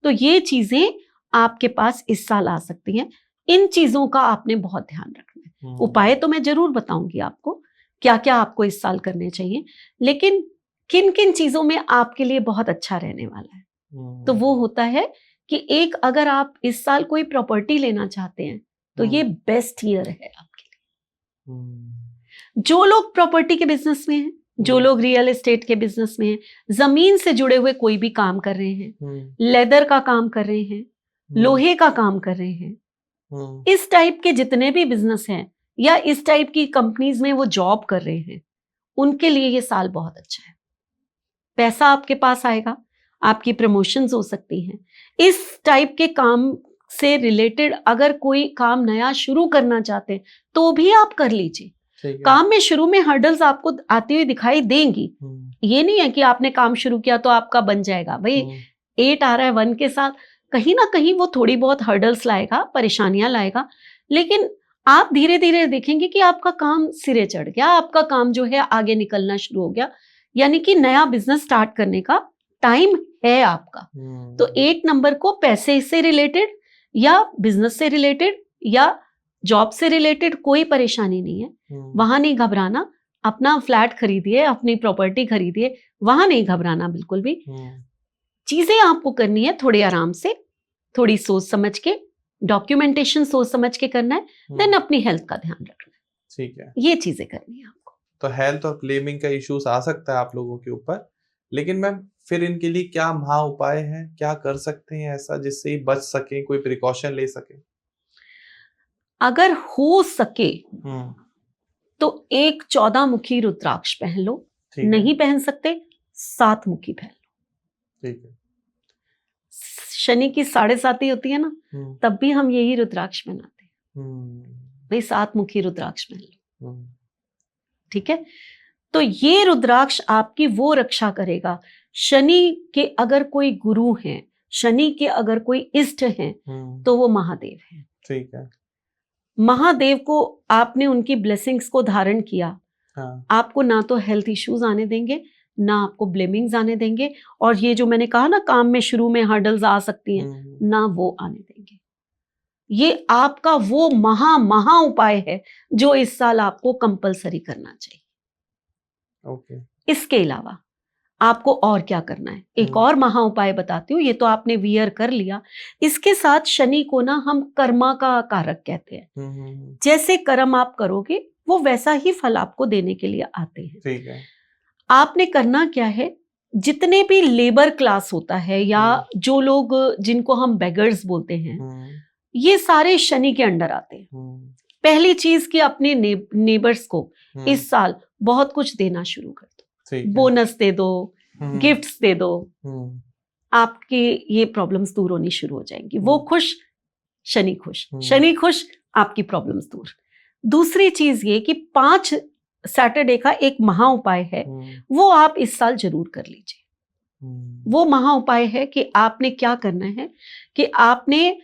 तो ये चीजें आपके पास इस साल आ सकती हैं। इन चीजों का आपने बहुत ध्यान रखना है। उपाय तो मैं जरूर बताऊंगी आपको क्या क्या आपको इस साल करने चाहिए, लेकिन किन किन चीजों में आपके लिए बहुत अच्छा रहने वाला है। तो वो होता है कि एक, अगर आप इस साल कोई प्रॉपर्टी लेना चाहते हैं तो ये बेस्ट ईयर है आपके लिए। जो लोग प्रॉपर्टी के बिजनेस में हैं जो लोग रियल एस्टेट के बिजनेस में हैं, जमीन से जुड़े हुए कोई भी काम कर रहे हैं, लेदर का काम कर रहे हैं, लोहे का काम कर रहे हैं, इस टाइप के जितने भी बिजनेस हैं या इस टाइप की कंपनीज में वो जॉब कर रहे हैं, उनके लिए ये साल बहुत अच्छा है। पैसा आपके पास आएगा, आपकी प्रमोशंस हो सकती हैं। इस टाइप के काम से रिलेटेड अगर कोई काम नया शुरू करना चाहते हैं तो भी आप कर लीजिए। काम में शुरू में हर्डल्स आपको आती हुई दिखाई देंगी, ये नहीं है कि आपने काम शुरू किया तो आपका बन जाएगा। भाई 8 आ रहा है 1 के साथ, कहीं ना कहीं वो थोड़ी बहुत हर्डल्स लाएगा, परेशानियां लाएगा, लेकिन आप धीरे धीरे देखेंगे कि आपका काम सिरे चढ़ गया, आपका काम जो है आगे निकलना शुरू हो गया, यानी कि नया बिजनेस स्टार्ट करने का टाइम है आपका। तो 8 नंबर को पैसे से रिलेटेड या बिजनेस से रिलेटेड या जॉब से रिलेटेड कोई परेशानी नहीं है, वहां नहीं घबराना। अपना फ्लैट खरीदिए, अपनी प्रॉपर्टी खरीदिए, वहां नहीं घबराना बिल्कुल भी। चीजें आपको करनी है थोड़ी आराम से, थोड़ी सोच समझ के, डॉक्यूमेंटेशन सोच समझ के करना है, देन अपनी हेल्थ का ध्यान रखना है। ठीक है, ये चीजें करनी है आपको। तो हेल्थ और क्लेमिंग का इश्यूज आ सकता है आप लोगों के ऊपर, लेकिन मैम फिर इनके लिए क्या महा उपाय है, क्या कर सकते हैं ऐसा जिससे ही बच सके, कोई प्रिकॉशन ले सके? अगर हो सके तो एक 14 मुखी रुद्राक्ष पहन लो, नहीं पहन सकते 7 मुखी पहन लो। ठीक है। शनि की 7.5 होती है ना, तब भी हम यही रुद्राक्ष पहनाते हैं। भाई 7 मुखी रुद्राक्ष पहन लो, ठीक है। तो ये रुद्राक्ष आपकी वो रक्षा करेगा। शनि के अगर कोई गुरु हैं, शनि के अगर कोई इष्ट हैं, तो वो महादेव हैं। ठीक है। महादेव को आपने उनकी ब्लेसिंग्स को धारण किया, आपको ना तो हेल्थ इश्यूज आने देंगे, ना आपको ब्लेमिंग्स आने देंगे, और ये जो मैंने कहा ना काम में शुरू में हर्डल्स आ सकती हैं, ना वो आने देंगे। ये आपका वो महा उपाय है जो इस साल आपको कंपलसरी करना चाहिए। ओके। इसके अलावा आपको और क्या करना है, एक और महा उपाय बताती हूँ। ये तो आपने वियर कर लिया, इसके साथ शनि को ना हम कर्मा का कारक कहते हैं। जैसे कर्म आप करोगे वो वैसा ही फल आपको देने के लिए आते हैं। ठीक है। आपने करना क्या है, जितने भी लेबर क्लास होता है या जो लोग जिनको हम बेगर्स बोलते हैं, ये सारे शनि के अंडर आते हैं। पहली चीज कि अपने नेबर्स को इस साल बहुत कुछ देना शुरू कर दो, बोनस दे दो, गिफ्ट्स दे दो, आपके ये प्रॉब्लम्स दूर होनी शुरू हो जाएंगी। वो खुश, शनि खुश, शनि खुश, आपकी प्रॉब्लम्स दूर। दूसरी चीज ये कि 5 सैटरडे का एक महा उपाय है, वो आप इस साल जरूर कर लीजिए। वो महा उपाय है कि आपने क्या करना है कि आपने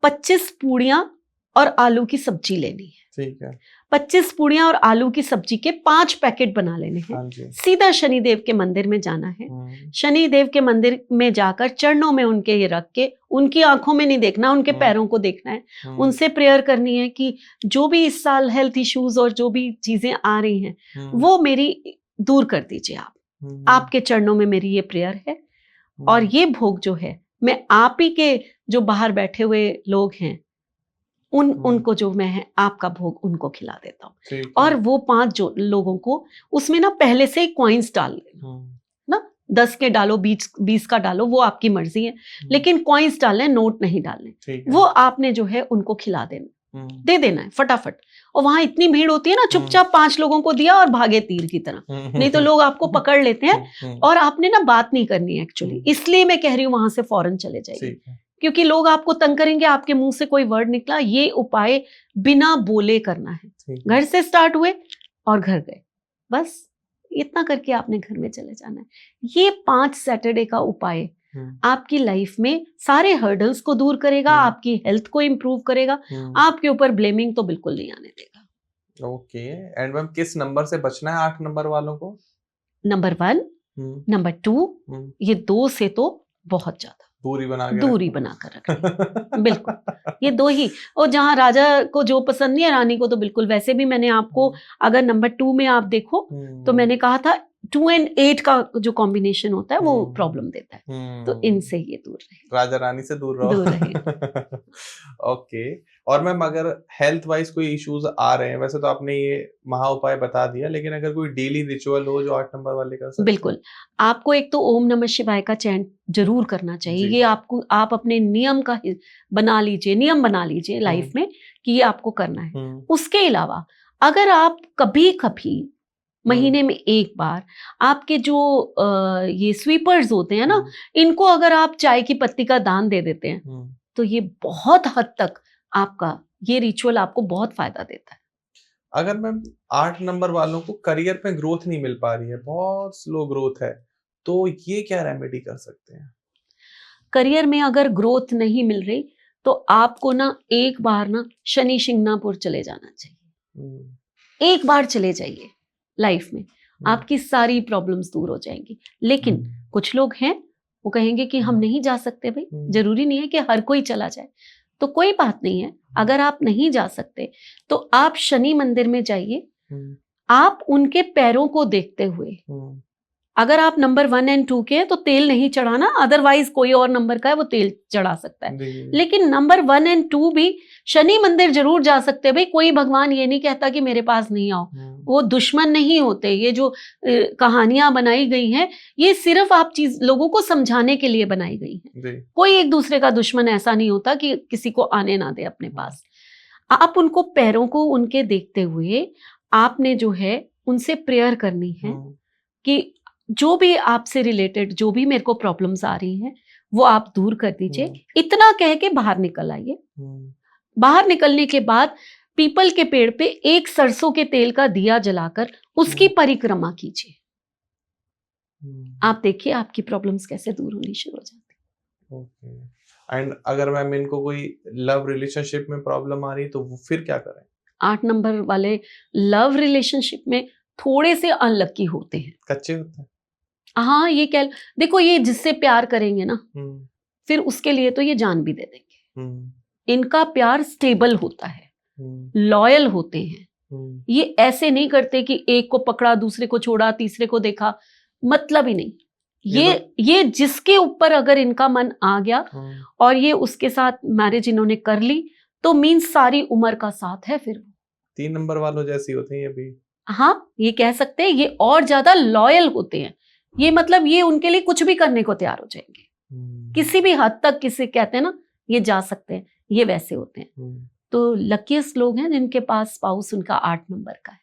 25 पूड़ियां और आलू की सब्जी लेनी है। ठीक है। 25 पूड़ियां और आलू की सब्जी के 5 पैकेट बना लेने हैं। सीधा शनिदेव के मंदिर में जाना है। शनिदेव के मंदिर में जाकर चरणों में उनके ये रख के, उनकी आंखों में नहीं देखना, उनके पैरों को देखना है। उनसे प्रेयर करनी है कि जो भी इस साल हेल्थ इश्यूज और जो भी चीजें आ रही हैं वो मेरी दूर कर दीजिए आप। आपके चरणों में मेरी ये प्रेयर है। और ये भोग जो है मैं आप ही के जो बाहर बैठे हुए लोग हैं उनको जो मैं है आपका भोग उनको खिला देता हूँ। और वो 5 जो लोगों को उसमें ना पहले से ही कॉइन्स डाल देना ना, 10 के डालो, 20 का डालो, वो आपकी मर्जी है, लेकिन कॉइन्स डालने, नोट नहीं डालने। वो आपने जो है उनको खिला देना, दे देना है फटाफट। और वहां इतनी भीड़ होती है ना, चुपचाप 5 लोगों को दिया और भागे तीर की तरह, नहीं तो लोग आपको पकड़ लेते हैं और आपने ना बात नहीं करनी है एक्चुअली। इसलिए मैं कह रही हूँ वहां से फौरन चले जाइए, क्योंकि लोग आपको तंग करेंगे, आपके मुंह से कोई वर्ड निकला। ये उपाय बिना बोले करना है। घर से स्टार्ट हुए और घर गए, बस इतना करके आपने घर में चले जाना है। ये 5 सैटरडे का उपाय आपकी लाइफ में सारे हर्डल्स को दूर करेगा, आपकी हेल्थ को इम्प्रूव करेगा, आपके ऊपर ब्लेमिंग तो बिल्कुल नहीं आने देगा। ओके। एंड मैम किस नंबर से बचना है 8 नंबर वालों को? नंबर 1, नंबर 2, ये 2 से तो बहुत ज्यादा दूरी बनाकर रखें। बिल्कुल, ये 2 ही। और जहां राजा को जो पसंद नहीं है, रानी को तो बिल्कुल। वैसे भी मैंने आपको, अगर नंबर 2 में आप देखो तो मैंने कहा था 2 and 8 का जो कॉम्बिनेशन होता है वो प्रॉब्लम देता है, तो इनसे ये दूर रहे, राजा रानी से दूर रहो। दूर रहे। ओके। और मैम अगर हेल्थ वाइज कोई इश्यूज आ रहे हैं, वैसे तो आपने ये महा उपाय बता दिया, लेकिन अगर कोई डेली रिचुअल हो जो 8 नंबर वाले कर सकते हैं? बिल्कुल, आपको एक तो ओम नमः शिवाय का चैंट जरूर करना चाहिए। जी। ये आपको, आप अपने नियम का बना लीजिए लाइफ में कि ये आपको करना है। उसके अलावा अगर आप कभी कभी महीने में एक बार आपके जो ये स्वीपर्स होते हैं ना, इनको अगर आप चाय की पत्ती का दान दे देते हैं तो ये बहुत हद तक आपका ये रिचुअल आपको बहुत फायदा देता है। अगर मैम 8 नंबर वालों को करियर में ग्रोथ नहीं मिल पा रही है, बहुत स्लो ग्रोथ है, तो ये क्या रेमेडी कर सकते हैं? करियर में अगर ग्रोथ नहीं मिल रही तो आपको ना एक बार ना शनि शिंगणापुर चले जाना चाहिए। एक बार चले जाइए, लाइफ में आपकी सारी प्रॉब्लम्स दूर हो जाएंगी। लेकिन कुछ लोग हैं वो कहेंगे कि हम नहीं जा सकते। भाई जरूरी नहीं है कि हर कोई चला जाए, तो कोई बात नहीं है। अगर आप नहीं जा सकते तो आप शनि मंदिर में जाइए, आप उनके पैरों को देखते हुए, अगर आप नंबर 1 और 2 के हैं तो तेल नहीं चढ़ाना, अदरवाइज कोई और नंबर का है वो तेल चढ़ा सकता है। लेकिन नंबर 1 और 2 भी शनि मंदिर जरूर जा सकते हैं। भाई कोई भगवान ये नहीं कहता कि मेरे पास नहीं आओ, वो दुश्मन नहीं होते। ये जो कहानियां बनाई गई हैं ये सिर्फ आप चीज लोगों को समझाने के लिए बनाई गई है। कोई एक दूसरे का दुश्मन ऐसा नहीं होता कि किसी को आने ना दे अपने पास। आप उनको पैरों को उनके देखते हुए आपने जो है उनसे प्रेयर करनी है कि जो भी आपसे रिलेटेड जो भी मेरे को प्रॉब्लम्स आ रही हैं वो आप दूर कर दीजिए। इतना कह के बाहर निकल आइए। बाहर निकलने के बाद पीपल के पेड़ पे एक सरसों के तेल का दिया जलाकर उसकी परिक्रमा कीजिए। आप देखिए आपकी प्रॉब्लम्स कैसे दूर होनी शुरू हो जाती है। ओके। एंड अगर मैम इनको कोई लव रिलेशनशिप में प्रॉब्लम आ रही है तो वो फिर क्या करें? 8 नंबर वाले लव रिलेशनशिप में थोड़े से अनलकी होते हैं, कच्चे होते हैं। हाँ, ये कह देखो, ये जिससे प्यार करेंगे ना फिर उसके लिए तो ये जान भी दे देंगे। इनका प्यार स्टेबल होता है, लॉयल होते हैं। ये ऐसे नहीं करते कि एक को पकड़ा, दूसरे को छोड़ा, तीसरे को देखा, मतलब ही नहीं। ये जिसके ऊपर अगर इनका मन आ गया और ये उसके साथ मैरिज इन्होंने कर ली तो मीन्स सारी उम्र का साथ है। फिर 3 नंबर वालों जैसी होते हैं ये भी। हाँ, ये कह सकते हैं ये और ज्यादा लॉयल होते हैं। ये मतलब ये उनके लिए कुछ भी करने को तैयार हो जाएंगे। किसी भी हद तक किसी कहते हैं ना ये जा सकते हैं, ये वैसे होते हैं। तो लकीस्ट लोग हैं जिनके पास स्पाउस उनका 8 नंबर का है।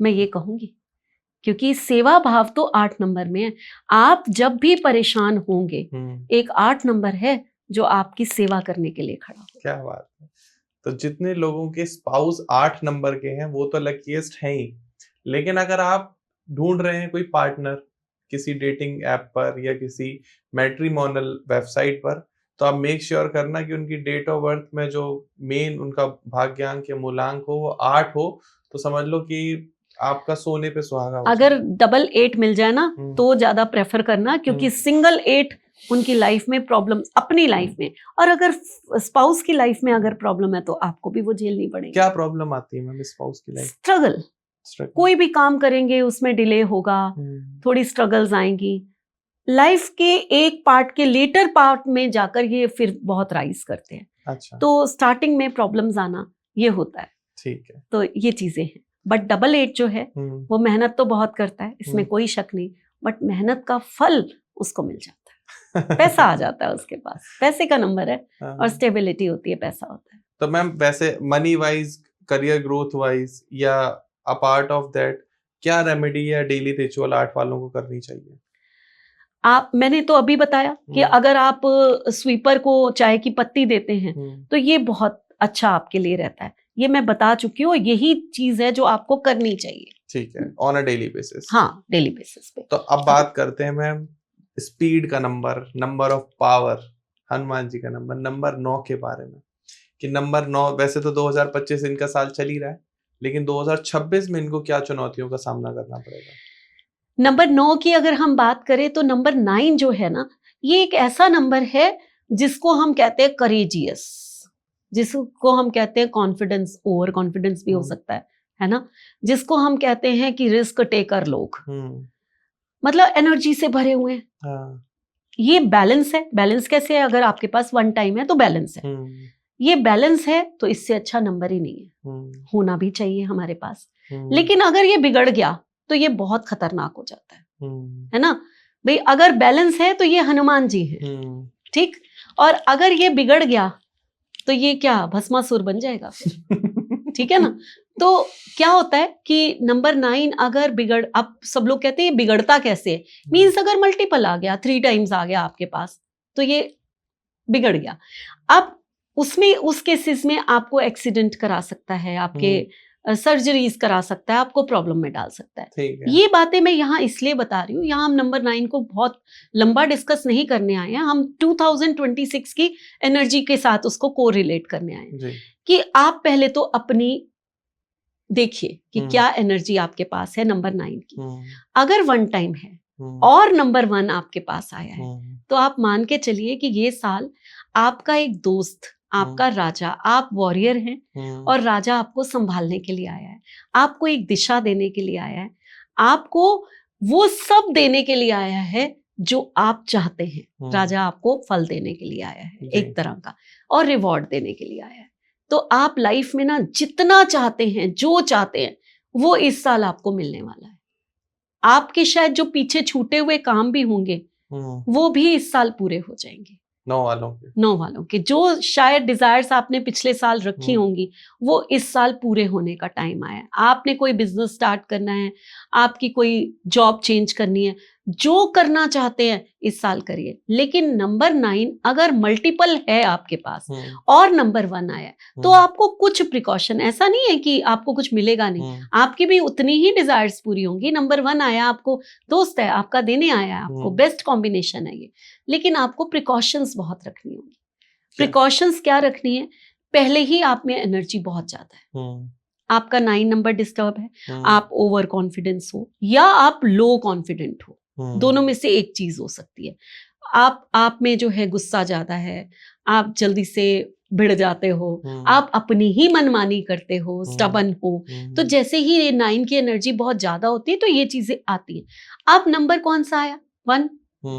मैं ये कहूंगी क्योंकि सेवा भाव तो 8 नंबर में है। आप जब भी परेशान होंगे एक 8 नंबर है जो आपकी सेवा करने के लिए खड़ा हो। क्या बात है। तो जितने लोगों के स्पाउस 8 नंबर के हैं वो तो लकीस्ट हैं ही, लेकिन अगर आप ढूंढ रहे हैं कोई पार्टनर किसी डेटिंग ऐप पर या किसी मैट्रिमोनियल वेबसाइट पर, तो आप मेक श्योर करना कि उनकी डेट ऑफ बर्थ में जो मेन उनका भाग्यांक या मूलांक हो वो 8 हो, तो समझ लो कि आपका सोने पे सुहागा हो। अगर 88 मिल जाए ना तो ज्यादा प्रेफर करना, क्योंकि सिंगल 8 उनकी लाइफ में प्रॉब्लम, अपनी लाइफ में, और अगर स्पाउस की लाइफ में अगर प्रॉब्लम है तो आपको भी वो झेलनी पड़ेगी। क्या प्रॉब्लम आती है मैम स्पाउस की लाइफ? स्ट्रगल। कोई भी काम करेंगे उसमें डिले होगा, थोड़ी स्ट्रगल्स आएंगी लाइफ के एक पार्ट के लेटर पार्ट में जाकर ये फिर बहुत राइज करते हैं। अच्छा। तो स्टार्टिंग में प्रॉब्लम्स आना ये होता है। ठीक है। तो ये चीजें हैं। बट 88 जो है वो मेहनत तो बहुत करता है, इसमें कोई शक नहीं, बट मेहनत का फल उसको मिल जाता है। पैसा आ जाता है उसके पास, पैसे का नंबर है और स्टेबिलिटी होती है, पैसा होता है। तो मैम वैसे money wise, career growth wise या अपार्ट ऑफ दैट क्या रेमेडी या डेली रिचुअल 8 वालों को करनी चाहिए? मैंने तो अभी बताया कि अगर आप स्वीपर को चाय की पत्ती देते हैं तो ये बहुत अच्छा आपके लिए रहता है। ये मैं बता चुकी हूँ, यही चीज है जो आपको करनी चाहिए। ठीक है, ऑन अ डेली बेसिस। हाँ, डेली बेसिस पे। तो अब बात करते हैं मैम स्पीड का number, number of power, Hanuman ji का नंबर, नंबर 9 के बारे में। कि नंबर 9 वैसे तो 2025 इनका साल चल ही रहा है, लेकिन 2026 में इनको क्या चुनौतियों का सामना करना पड़ेगा? नंबर 9 की अगर हम बात करें तो नंबर 9 जो है ना, ये एक ऐसा नंबर है जिसको हम कहते हैं करेजियस, जिसको हम कहते हैं कॉन्फिडेंस, ओवर कॉन्फिडेंस भी हो सकता है है ना, जिसको हम कहते हैं कि रिस्क टेकर लोग, मतलब एनर्जी से भरे हुए हैं। हाँ। ये बैलेंस है। बैलेंस कैसे है? अगर आपके पास 1 टाइम है तो बैलेंस है। ये बैलेंस है तो इससे अच्छा नंबर ही नहीं है। होना भी चाहिए हमारे पास, लेकिन अगर ये बिगड़ गया तो ये बहुत खतरनाक हो जाता है ना भाई। अगर बैलेंस है तो ये हनुमान जी हैं, ठीक, और अगर ये बिगड़ गया तो ये क्या भस्मासुर बन जाएगा फिर। ठीक है ना। तो क्या होता है कि नंबर 9 अगर बिगड़, अब सब लोग कहते हैं बिगड़ता कैसे है, मीन्स अगर मल्टीपल आ गया, 3 टाइम्स आ गया आपके पास, तो ये बिगड़ गया। अब उसमें उस केसेस में आपको एक्सीडेंट करा सकता है, आपके सर्जरीज करा सकता है, आपको प्रॉब्लम में डाल सकता है। ये बातें मैं यहाँ इसलिए बता रही हूँ, यहाँ हम नंबर 9 को बहुत लंबा डिस्कस नहीं करने आए हैं, हम 2026 की एनर्जी के साथ उसको कोरिलेट करने आए हैं कि आप पहले तो अपनी देखिए कि क्या एनर्जी आपके पास है नंबर 9 की। अगर 1 टाइम है और नंबर 1 आपके पास आया है तो आप मान के चलिए कि ये साल आपका एक दोस्त, आपका राजा, आप वॉरियर हैं और राजा आपको संभालने के लिए आया है, आपको एक दिशा देने के लिए आया है, आपको वो सब देने के लिए आया है जो आप चाहते हैं। राजा आपको फल देने के लिए आया है एक तरह का, और रिवॉर्ड देने के लिए आया है। तो आप लाइफ में ना जितना चाहते हैं, जो चाहते हैं, वो इस साल आपको मिलने वाला है। आपके शायद जो पीछे छूटे हुए काम भी होंगे वो भी इस साल पूरे हो जाएंगे। 9 वालों के जो शायद डिजायर्स आपने पिछले साल रखी होंगी वो इस साल पूरे होने का टाइम आया है। आपने कोई बिजनेस स्टार्ट करना है, आपकी कोई जॉब चेंज करनी है, जो करना चाहते हैं इस साल करिए। लेकिन नंबर 9 अगर मल्टीपल है आपके पास और नंबर 1 आया है तो आपको कुछ प्रिकॉशन, ऐसा नहीं है कि आपको कुछ मिलेगा नहीं, आपकी भी उतनी ही डिजायर्स पूरी होंगी। नंबर 1 आया, आपको दोस्त है, आपका देने आया है, आपको बेस्ट कॉम्बिनेशन है ये, लेकिन आपको प्रिकॉशंस बहुत रखनी होगी। प्रिकॉशंस क्या रखनी है? पहले ही आप में एनर्जी बहुत ज्यादा है, आपका 9 नंबर डिस्टर्ब है, आप ओवर कॉन्फिडेंस हो या आप लो कॉन्फिडेंट हो, दोनों में से एक चीज हो सकती है। आप में जो है गुस्सा ज्यादा है, आप जल्दी से भिड़ जाते हो, आप अपनी ही मनमानी करते हो, स्टबन हो। तो जैसे ही ये 9 की एनर्जी बहुत ज्यादा होती है तो ये चीजें आती हैं। अब नंबर कौन सा आया? 1।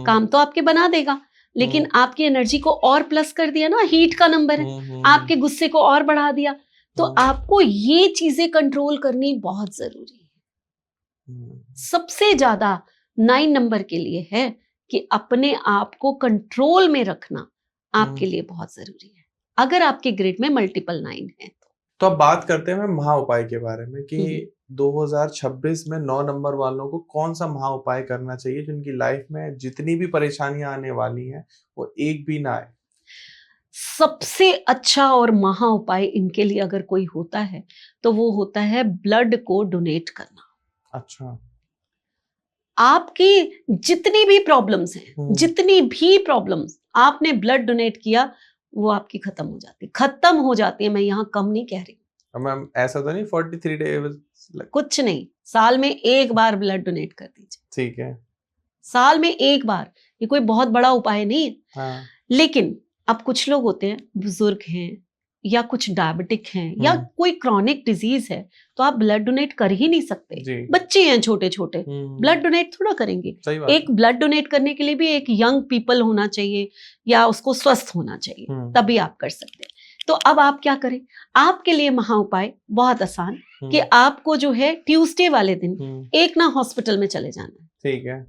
काम तो आपके बना देगा, लेकिन आपकी एनर्जी को और प्लस कर दिया ना, हीट का नंबर है, आपके गुस्से को और बढ़ा दिया। तो आपको ये चीजें कंट्रोल करनी बहुत जरूरी है। सबसे ज्यादा 9 नंबर के लिए है कि अपने आप को कंट्रोल में रखना आपके लिए बहुत जरूरी है, अगर आपके ग्रिड में मल्टीपल 9 है तो अब बात करते हैं महा उपाय के बारे में कि 2026 में 9 नंबर वालों को कौन सा महा उपाय करना चाहिए जिनकी लाइफ में जितनी भी परेशानियां आने वाली हैं वो एक भी ना आए। सबसे अच्छा और महा उपाय इनके लिए अगर कोई होता है तो वो होता है ब्लड को डोनेट करना। अच्छा। आपकी जितनी भी प्रॉब्लम्स हैं, जितनी भी प्रॉब्लम्स, आपने ब्लड डोनेट किया वो आपकी खत्म हो जाती है। मैं यहाँ कम नहीं कह रही हूँ मैम, ऐसा तो नहीं 43 डेज? कुछ नहीं, साल में एक बार ब्लड डोनेट कर दीजिए। ठीक है, साल में एक बार, ये कोई बहुत बड़ा उपाय नहीं है। हाँ। लेकिन अब कुछ लोग होते हैं, बुजुर्ग हैं या कुछ डायबिटिक हैं या कोई क्रॉनिक डिजीज है, तो आप ब्लड डोनेट कर ही नहीं सकते। बच्चे हैं छोटे छोटे, ब्लड डोनेट थोड़ा करेंगे। एक ब्लड डोनेट करने के लिए भी एक यंग पीपल होना चाहिए या उसको स्वस्थ होना चाहिए, तभी आप कर सकते हैं। तो अब आप क्या करें? आपके लिए महा उपाय बहुत आसान कि आपको जो है ट्यूसडे वाले दिन एक ना हॉस्पिटल में चले जाना है। ठीक है।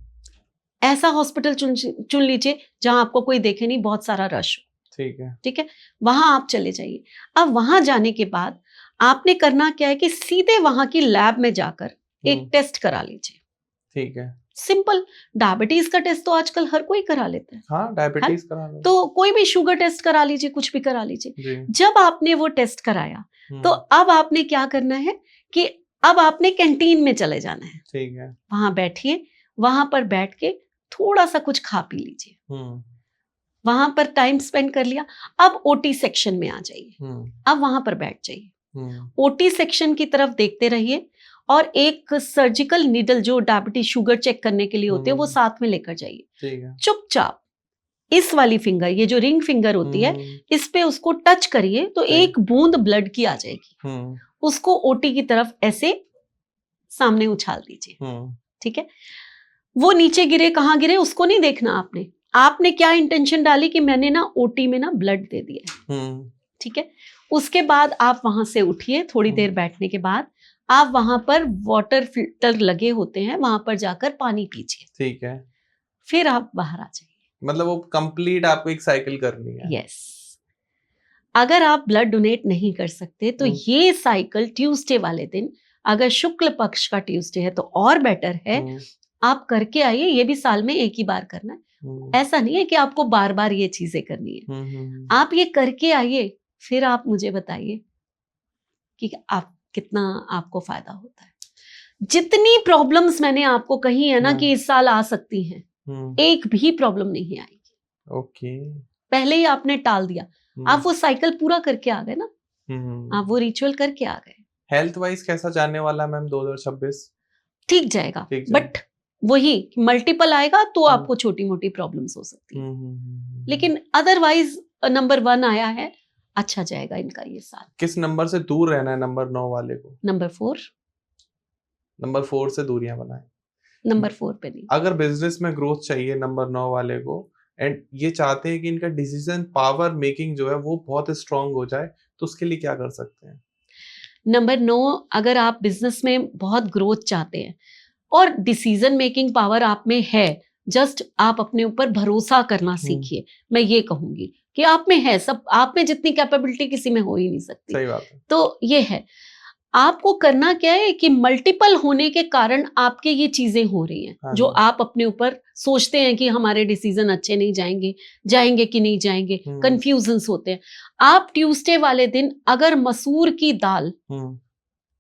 ऐसा हॉस्पिटल चुन लीजिए जहां आपको कोई देखे नहीं, बहुत सारा रश हो। ठीक है, वहां आप चले जाइए। अब वहां जाने के बाद आपने करना क्या है कि सीधे वहां की लैब में जाकर एक टेस्ट करा लीजिए। ठीक है, सिंपल। डायबिटीज का टेस्ट तो आजकल हर कोई करा लेता है। हाँ, डायबिटीज करा लो। तो कोई भी शुगर टेस्ट करा लीजिए, कुछ भी करा लीजिए। जब आपने वो टेस्ट कराया तो अब आपने क्या करना है कि अब आपने कैंटीन में चले जाना है। ठीक है, वहां बैठिए, वहां पर बैठ के थोड़ा सा कुछ खा पी लीजिए, वहां पर टाइम स्पेंड कर लिया। अब ओटी सेक्शन में आ जाइए, अब वहां पर बैठ जाइए, ओटी सेक्शन की तरफ देखते रहिए और एक सर्जिकल नीडल जो डायबिटीज शुगर चेक करने के लिए होते हैं वो साथ में लेकर जाइए। चुपचाप इस वाली फिंगर, ये जो रिंग फिंगर होती है, इस पे उसको टच करिए तो एक बूंद ब्लड की आ जाएगी। उसको ओटी की तरफ ऐसे सामने उछाल दीजिए। ठीक है, वो नीचे गिरे, कहाँ गिरे उसको नहीं देखना आपने। आपने क्या इंटेंशन डाली कि मैंने ना ओटी में ना ब्लड दे दिया। ठीक है, उसके बाद आप वहां से उठिए, थोड़ी देर बैठने के बाद आप वहां पर वाटर फिल्टर लगे होते हैं, वहां पर जाकर पानी पीजिए। ठीक है, फिर आप बाहर आ जाइए। मतलब वो कंप्लीट आपको एक साइकिल करनी है। यस। अगर आप ब्लड डोनेट नहीं कर सकते तो ये साइकिल ट्यूसडे वाले दिन, अगर शुक्ल पक्ष का ट्यूसडे है तो और बेटर है, आप करके आइए। ये भी साल में एक ही बार करना है, ऐसा नहीं है कि आपको बार बार ये चीजें करनी है। आप ये करके आइए, फिर आप मुझे बताइए कि आप कितना आपको फायदा होता है। जितनी प्रॉब्लम्स मैंने आपको कही है ना कि इस साल आ सकती हैं, एक भी प्रॉब्लम नहीं आएगी। ओके, पहले ही आपने टाल दिया, आप वो साइकिल पूरा करके आ गए ना, आप वो रिचुअल करके आ गए। हेल्थ वाइज कैसा जाने वाला मैम 2026? ठीक जाएगा, बट वही मल्टीपल आएगा तो आपको छोटी मोटी प्रॉब्लम्स हो सकती है, लेकिन अदरवाइज नंबर 1 आया है, अच्छा जाएगा इनका ये साल। किस नंबर से दूर रहना है नंबर 9 वाले को? नंबर 4। नंबर 4 से दूरियां बनाए, नंबर 4 पे नहीं। अगर बिजनेस में ग्रोथ चाहिए नंबर 9 वाले को, एंड ये चाहते हैं कि इनका डिसीजन पावर मेकिंग जो है वो बहुत स्ट्रांग हो जाए, तो उसके लिए क्या कर सकते हैं? नंबर 9, अगर आप बिजनेस में बहुत ग्रोथ चाहते हैं और डिसीजन मेकिंग पावर आप में है, जस्ट आप अपने ऊपर भरोसा करना सीखिए। मैं ये कहूंगी कि आप में है, सब आप में जितनी कैपेबिलिटी किसी में हो ही नहीं सकती। सही बात है। तो ये है, आपको करना क्या है कि मल्टीपल होने के कारण आपके ये चीजें हो रही हैं, जो आप अपने ऊपर सोचते हैं कि हमारे डिसीजन अच्छे नहीं जाएंगे, जाएंगे कि नहीं जाएंगे, कंफ्यूजन्स होते हैं। आप ट्यूसडे वाले दिन अगर मसूर की दाल,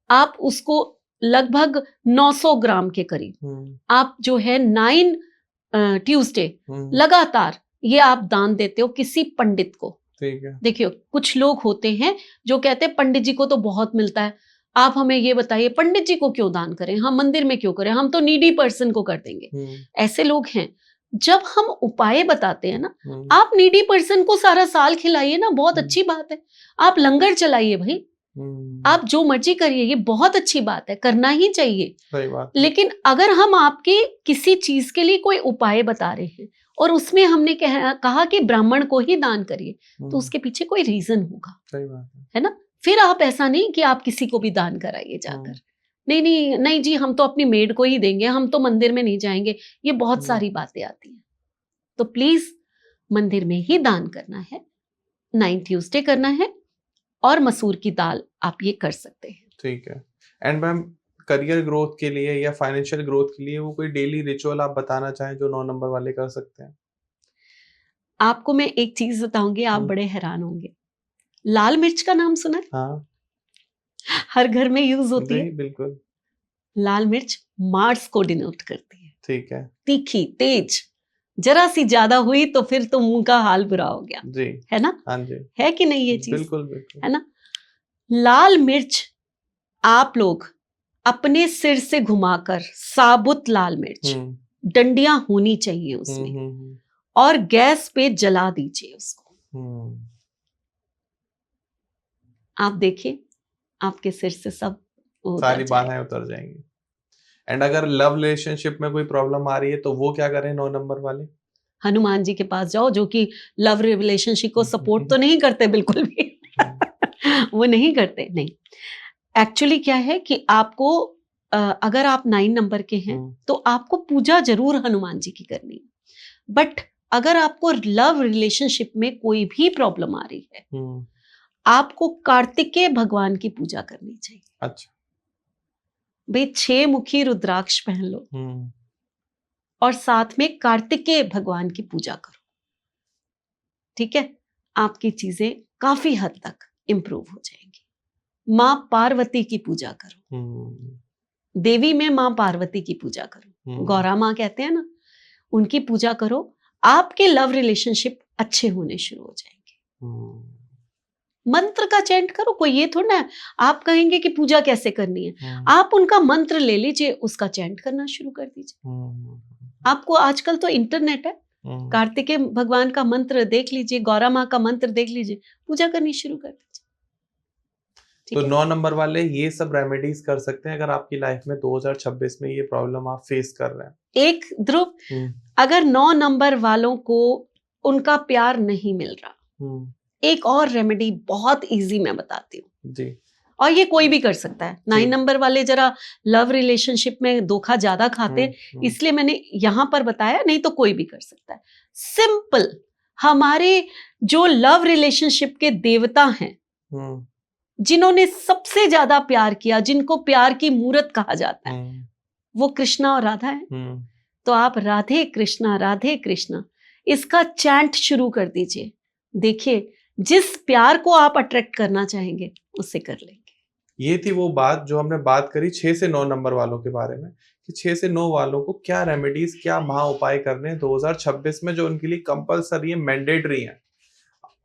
आप उसको लगभग 900 ग्राम के करीब, आप जो है 9 ट्यूसडे लगातार ये आप दान देते हो किसी पंडित को। ठीक है। देखियो, कुछ लोग होते हैं जो कहते हैं पंडित जी को तो बहुत मिलता है, आप हमें ये बताइए पंडित जी को क्यों दान करें, हम मंदिर में क्यों करें, हम तो नीडी पर्सन को कर देंगे। ऐसे लोग हैं। जब हम उपाय बताते हैं ना, आप नीडी पर्सन को सारा साल खिलाइए ना, बहुत अच्छी बात है। आप लंगर चलाइए भाई, आप जो मर्जी करिए, ये बहुत अच्छी बात है, करना ही चाहिए। सही बात। लेकिन अगर हम आपके किसी चीज के लिए कोई उपाय बता रहे हैं और उसमें हमने कहा कि ब्राह्मण को ही दान करिए, तो उसके पीछे कोई रीजन होगा। सही बात है ना। फिर आप ऐसा नहीं कि आप किसी को भी दान कराइए जाकर, नहीं नहीं नहीं जी हम तो अपनी मेड को ही देंगे, हम तो मंदिर में नहीं जाएंगे, ये बहुत सारी बातें आती हैं। तो प्लीज मंदिर में ही दान करना है, 9 ट्यूसडे करना है, और मसूर की दाल आप ये कर सकते हैं। ठीक है। एंड मैम, करियर ग्रोथ के लिए या फाइनेंशियल ग्रोथ के लिए वो कोई डेली रिचुअल आप बताना चाहें जो 9 नंबर वाले कर सकते हैं? आपको मैं एक चीज बताऊंगी, आप बड़े हैरान होंगे। लाल मिर्च का नाम सुना है? हाँ, हर घर में यूज होती है। बिल्कुल। लाल मिर्च मार्स को डिनोट करती है। ठीक है। तीखी, तेज, जरा सी ज्यादा हुई तो फिर तो मुंह का हाल बुरा हो गया जी। है ना। हाँ जी। है कि नहीं ये चीज? बिल्कुल बिल्कुल। है ना। लाल मिर्च आप लोग अपने सिर से घुमाकर, साबुत लाल मिर्च, डंडियां होनी चाहिए उसमें, और गैस पे जला दीजिए उसको। आप देखिए आपके सिर से सब सारी बाधाएं उतर जाएंगी। एंड अगर लव रिलेशनशिप में कोई प्रॉब्लम आ रही है तो वो क्या करें 9 नंबर वाले? हनुमान जी के पास जाओ, जो कि लव रिलेशनशिप को सपोर्ट तो नहीं करते बिल्कुल भी। वो नहीं करते, नहीं। एक्चुअली क्या है कि आपको अगर आप 9 नंबर के हैं तो आपको पूजा जरूर हनुमान जी की करनी है। बट अगर आपको लव रिलेशनशिप में कोई भी प्रॉब्लम आ रही है, आपको कार्तिकेय भगवान की पूजा करनी चाहिए। अच्छा भाई 6 मुखी रुद्राक्ष पहन लो और साथ में कार्तिकेय भगवान की पूजा करो। ठीक है, आपकी चीजें काफी हद तक इंप्रूव हो जाएंगी। मां पार्वती की पूजा करो, देवी में मां पार्वती की पूजा करो, गौरा मां कहते हैं ना, उनकी पूजा करो। आपके लव रिलेशनशिप अच्छे होने शुरू हो जाएंगे। मंत्र का चैंट करो, कोई ये थोड़ा ना आप कहेंगे कि पूजा कैसे करनी है, आप उनका मंत्र ले लीजिए, उसका चैंट करना शुरू कर दीजिए। आपको आजकल तो इंटरनेट है, कार्तिकेय भगवान का मंत्र देख लीजिए, गौरा माँ का मंत्र देख लीजिए, पूजा करनी शुरू कर दीजिए। ठीक तो है? 9 नंबर वाले ये सब रेमेडीज कर सकते हैं अगर आपकी लाइफ में 2026 में ये प्रॉब्लम आप फेस कर रहे हैं। एक ध्रुव, अगर 9 नंबर वालों को उनका प्यार नहीं मिल रहा, एक और रेमेडी बहुत इजी मैं बताती हूँ जी। और ये कोई भी कर सकता है। 9 नंबर वाले जरा लव रिलेशनशिप में धोखा ज्यादा खाते, इसलिए मैंने यहां पर बताया, नहीं तो कोई भी कर सकता है। सिंपल, हमारे जो लव रिलेशनशिप के देवता हैं, जिन्होंने सबसे ज्यादा प्यार किया, जिनको प्यार की मूरत कहा जाता है, वो कृष्णा और राधा है। तो आप राधे कृष्णा इसका चैंट शुरू कर दीजिए। देखिए, जिस प्यार को आप अट्रैक्ट करना चाहेंगे उससे कर लेंगे। ये थी वो बात जो हमने बात करी 6 से 9 नंबर वालों के बारे में, कि 6 से 9 वालों को क्या रेमेडीज, क्या महा उपाय करने हैं 2026 में जो उनके लिए कंपलसरी है, मैंडेटरी है।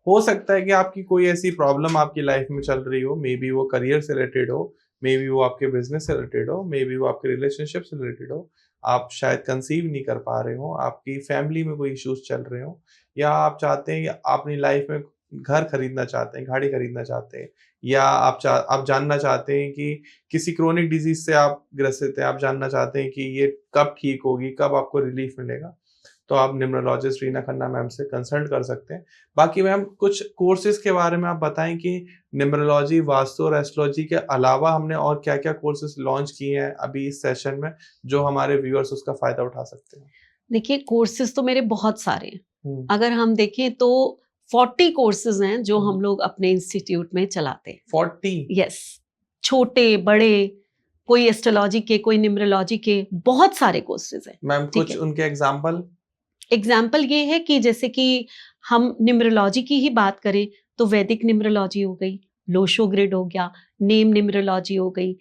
हो सकता है कि आपकी कोई ऐसी प्रॉब्लम आपकी लाइफ में चल रही हो, मे बी वो करियर से रिलेटेड हो, मे बी वो आपके बिजनेस से रिलेटेड हो, मे बी वो आपके रिलेशनशिप से रिलेटेड हो, आप शायद कंसीव नहीं कर पा रहे हो, आपकी फैमिली में कोई इश्यूज चल रहे हो, या आप चाहते हैं कि आप अपनी लाइफ में घर खरीदना चाहते हैं, गाड़ी खरीदना चाहते हैं, या आप जानना चाहते हैं कि किसी क्रोनिक डिजीज से आप ग्रसित हैं, आप जानना चाहते हैं कि ये कब ठीक होगी, कब आपको रिलीफ मिलेगा, तो आप न्यूमरोलॉजिस्ट रीना खन्ना मैम से कंसल्ट कर सकते हैं। बाकी मैम कुछ कोर्सेज के बारे में आप बताएं कि न्यूमरोलॉजी, वास्तु और एस्ट्रोलॉजी के अलावा हमने और क्या क्या कोर्सेज लॉन्च किए हैं अभी इस सेशन में, जो हमारे व्यूअर्स उसका फायदा उठा सकते हैं। देखिए, कोर्सेज तो मेरे बहुत सारे हैं। अगर हम देखें तो 40 कोर्सेज हैं जो हम लोग अपने इंस्टीट्यूट में चलाते हैं। 40? यस, छोटे बड़े, कोई एस्ट्रोलॉजी के, कोई न्यूमरोलॉजी के, बहुत सारे कोर्सेज हैं। मैम कुछ उनके एग्जाम्पल ये है कि जैसे कि हम न्यूमरोलॉजी की ही बात करें तो वैदिक न्यूमरोलॉजी हो गई, लोशो ग्रिड हो गया, नेम न्यूमरोलॉजी हो गई,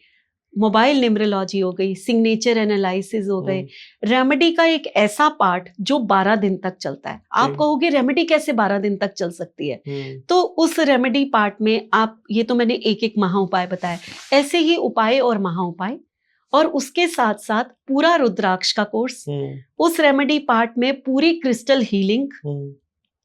मोबाइल न्यूमरोलॉजी हो गई, सिग्नेचर एनालिसिस हो गए, रेमेडी का एक ऐसा पार्ट जो 12 दिन तक चलता है। आप कहोगे रेमेडी कैसे 12 दिन तक चल सकती है? तो उस रेमेडी पार्ट में आप, ये तो मैंने एक एक महा उपाय बताया, ऐसे ही उपाय और महा उपाय, और उसके साथ साथ पूरा रुद्राक्ष का कोर्स, उस रेमेडी पार्ट में पूरी क्रिस्टल हीलिंग,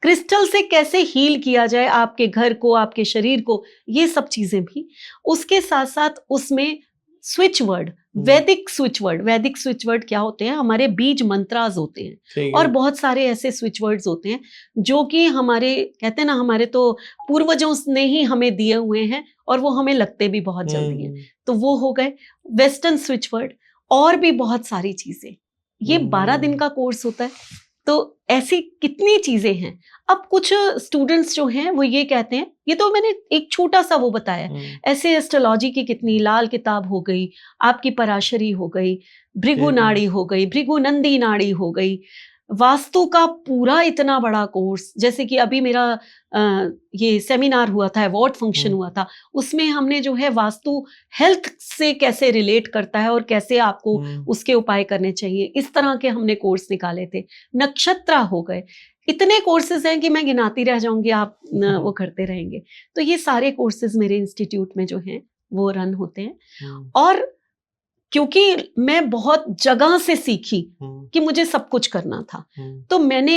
क्रिस्टल से कैसे हील किया जाए आपके घर को, आपके शरीर को, ये सब चीजें भी। उसके साथ साथ उसमें स्विच वर्ड, वैदिक स्विच वर्ड क्या होते हैं? हमारे बीज मंत्रास होते हैं, और बहुत सारे ऐसे स्विच वर्ड्स होते हैं जो कि हमारे, कहते हैं ना, हमारे तो पूर्वजों ने ही हमें दिए हुए हैं और वो हमें लगते भी बहुत जल्दी हैं। तो वो हो गए वेस्टर्न स्विच वर्ड, और भी बहुत सारी चीजें। ये 12 दिन का कोर्स होता है। तो ऐसी कितनी चीजें हैं। अब कुछ स्टूडेंट्स जो हैं वो ये कहते हैं, ये तो मैंने एक छोटा सा वो बताया, ऐसे एस्ट्रोलॉजी की कितनी, लाल किताब हो गई, आपकी पराशरी हो गई, भृगु नाड़ी हो गई, भृगु नंदी नाड़ी हो गई, वास्तु का पूरा इतना बड़ा कोर्स, जैसे कि अभी मेरा ये सेमिनार हुआ था, अवार्ड फंक्शन हुआ था, उसमें हमने जो है वास्तु हेल्थ से कैसे रिलेट करता है और कैसे आपको उसके उपाय करने चाहिए, इस तरह के हमने कोर्स निकाले थे। नक्षत्र हो गए, इतने कोर्सेज हैं कि मैं गिनाती रह जाऊंगी, आप वो करते रहेंगे। तो ये सारे कोर्सेज मेरे इंस्टीट्यूट में जो हैं वो रन होते हैं। और क्योंकि मैं बहुत जगह से सीखी कि मुझे सब कुछ करना था, तो मैंने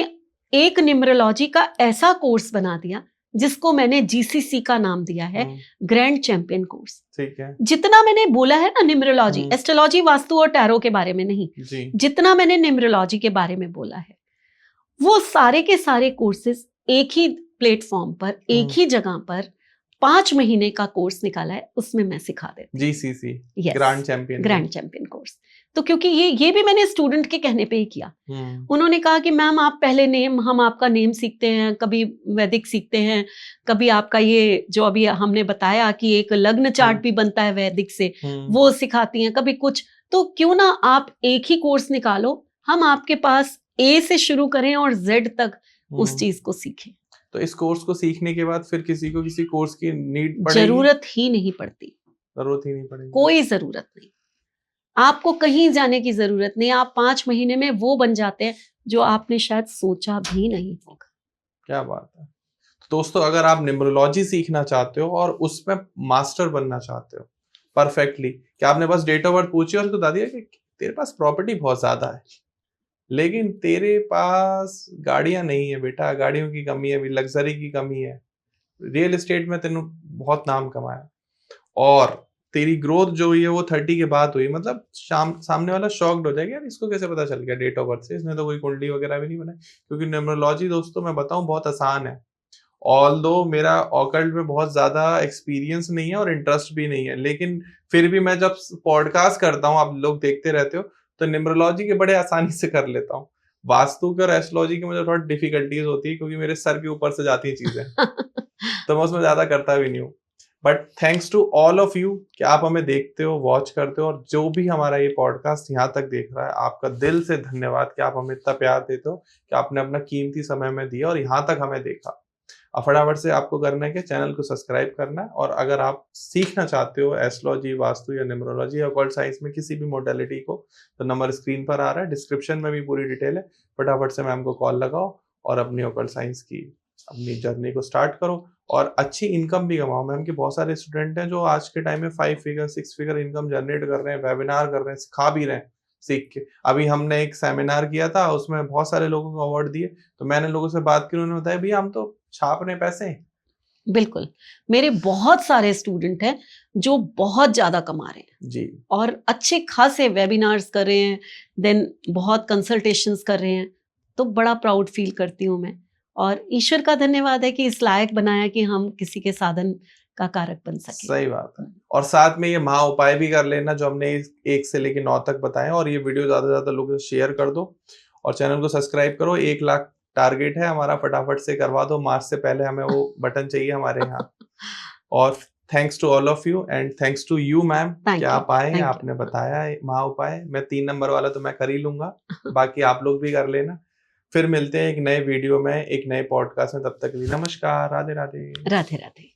एक न्यूमरोलॉजी का ऐसा कोर्स बना दिया जिसको मैंने GCC का नाम दिया है, ग्रैंड चैंपियन कोर्स। ठीक है। जितना मैंने बोला है ना न्यूमरोलॉजी, एस्ट्रोलॉजी, वास्तु और टैरो के बारे में नहीं, जितना मैंने न्यूमरोलॉजी के बारे में बोला है, वो सारे के सारे कोर्सेज एक ही प्लेटफॉर्म पर, एक ही जगह पर 5 महीने का कोर्स निकाला है, उसमें मैं सिखा देती हूँ। GCC, grand champion course. तो क्योंकि ये भी मैंने स्टूडेंट के कहने पे ही किया। उन्होंने कहा कि मैम आप पहले नेम, हम आपका नेम सीखते हैं, कभी वैदिक सीखते हैं, कभी आपका ये जो अभी हमने बताया कि एक लग्न चार्ट भी बनता है वैदिक से, वो सिखाती हैं, कभी कुछ, तो क्यों ना आप एक ही कोर्स निकालो, हम आपके पास A से शुरू करें और Z तक उस चीज को सीखें। तो इस कोर्स को सीखने के बाद फिर किसी को किसी कोर्स की नीड पड़ेगी? जरूरत ही नहीं पड़ती, कोई जरूरत नहीं, आपको कहीं जाने की जरूरत नहीं। आप 5 महीने में वो बन जाते हैं जो आपने शायद सोचा भी नहीं होगा। क्या बात है। तो दोस्तों, अगर आप न्यूमरोलॉजी सीखना चाहते हो और उसमें मास्टर बनना चाहते हो परफेक्टली, क्या आपने बस डेट ऑफ बर्थ पूछी और बता दिया कि तेरे पास प्रॉपर्टी बहुत ज्यादा है लेकिन तेरे पास गाड़ियां नहीं है बेटा, गाड़ियों की कमी है, लग्जरी की कमी है, रियल एस्टेट में तेने बहुत नाम कमाया, और तेरी ग्रोथ जो हुई है वो 30 के बाद हुई, मतलब सामने वाला शॉक्ड हो जाएगा, यार इसको कैसे पता चल गया डेट ऑफ बर्थ से, इसने तो कोई कुंडली वगैरह भी नहीं बनाई। क्योंकि न्यूमरोलॉजी दोस्तों मैं बताऊं बहुत आसान है। ऑल्दो मेरा ऑकल्ट में बहुत ज्यादा एक्सपीरियंस नहीं है और इंटरेस्ट भी नहीं है, लेकिन फिर भी मैं जब पॉडकास्ट करता हूँ, आप लोग देखते रहते हो, तो न्यूमरोलॉजी के बड़े आसानी से कर लेता हूँ। वास्तु के और एस्ट्रोलॉजी की मुझे थोड़ा डिफिकल्टीज होती है, क्योंकि मेरे सर के ऊपर से जाती हैं चीजें, तो मैं उसमें ज्यादा करता भी नहीं हूँ। But thanks to all of you कि आप हमें देखते हो, वॉच करते हो, और जो भी हमारा ये पॉडकास्ट यहाँ तक देख रहा है, आपका दिल से धन्यवाद कि आप हमें इतना प्यार देते हो, कि आपने अपना कीमती समय में दिया और यहाँ तक हमें देखा। अब फटाफट से आपको करना है कि चैनल को सब्सक्राइब करना है, और अगर आप सीखना चाहते हो एस्ट्रोलॉजी, वास्तु या न्यूमरोलॉजी या ऑकल्ट साइंस में किसी भी मोडेलिटी को, तो नंबर स्क्रीन पर आ रहा है, डिस्क्रिप्शन में भी पूरी डिटेल है। फटाफट से मैम को कॉल लगाओ और अपनी ऑकल्ट साइंस की अपनी जर्नी को स्टार्ट करो, और अच्छी इनकम भी कमाओ। मैम के बहुत सारे स्टूडेंट हैं जो आज के टाइम में 5 फिगर 6 फिगर इनकम जनरेट कर रहे हैं, वेबिनार कर रहे हैं, सिखा भी रहे हैं सीख के। अभी हमने एक सेमिनार किया था, उसमें बहुत सारे लोगों को अवार्ड दिए, तो मैंने लोगों से बात की, उन्होंने बताया भैया हम तो छाप रहे पैसे। बिल्कुल, मेरे बहुत सारे स्टूडेंट हैं जो बहुत ज्यादा कमा रहे हैं जी, और अच्छे खासे वेबिनार्स कर रहे हैं, देन बहुत कंसल्टेशंस कर रहे हैं, तो बड़ा प्राउड फील करती हूँ मैं, और ईश्वर का धन्यवाद है कि इस लायक बनाया कि हम किसी के साधन का कारक बन सके। सही बात है। और साथ में ये महा उपाय भी कर लेना जो हमने 1 से लेके 9 तक बताए, और ये वीडियो ज्यादा से ज्यादा लोगों से शेयर कर दो, और चैनल को सब्सक्राइब करो। 1 लाख टारगेट है हमारा, फटाफट से करवा दो, मार्च से पहले हमें वो बटन चाहिए हमारे यहाँ। और thanks to all of you, and thanks to you ma'am कि आप आए, आपने बताया महा उपाय। मैं 3 नंबर वाला तो मैं कर ही लूंगा, बाकी आप लोग भी कर लेना। फिर मिलते हैं एक नए वीडियो में, एक नए पॉडकास्ट में, तब तक के लिए नमस्कार, राधे राधे। राधे राधे।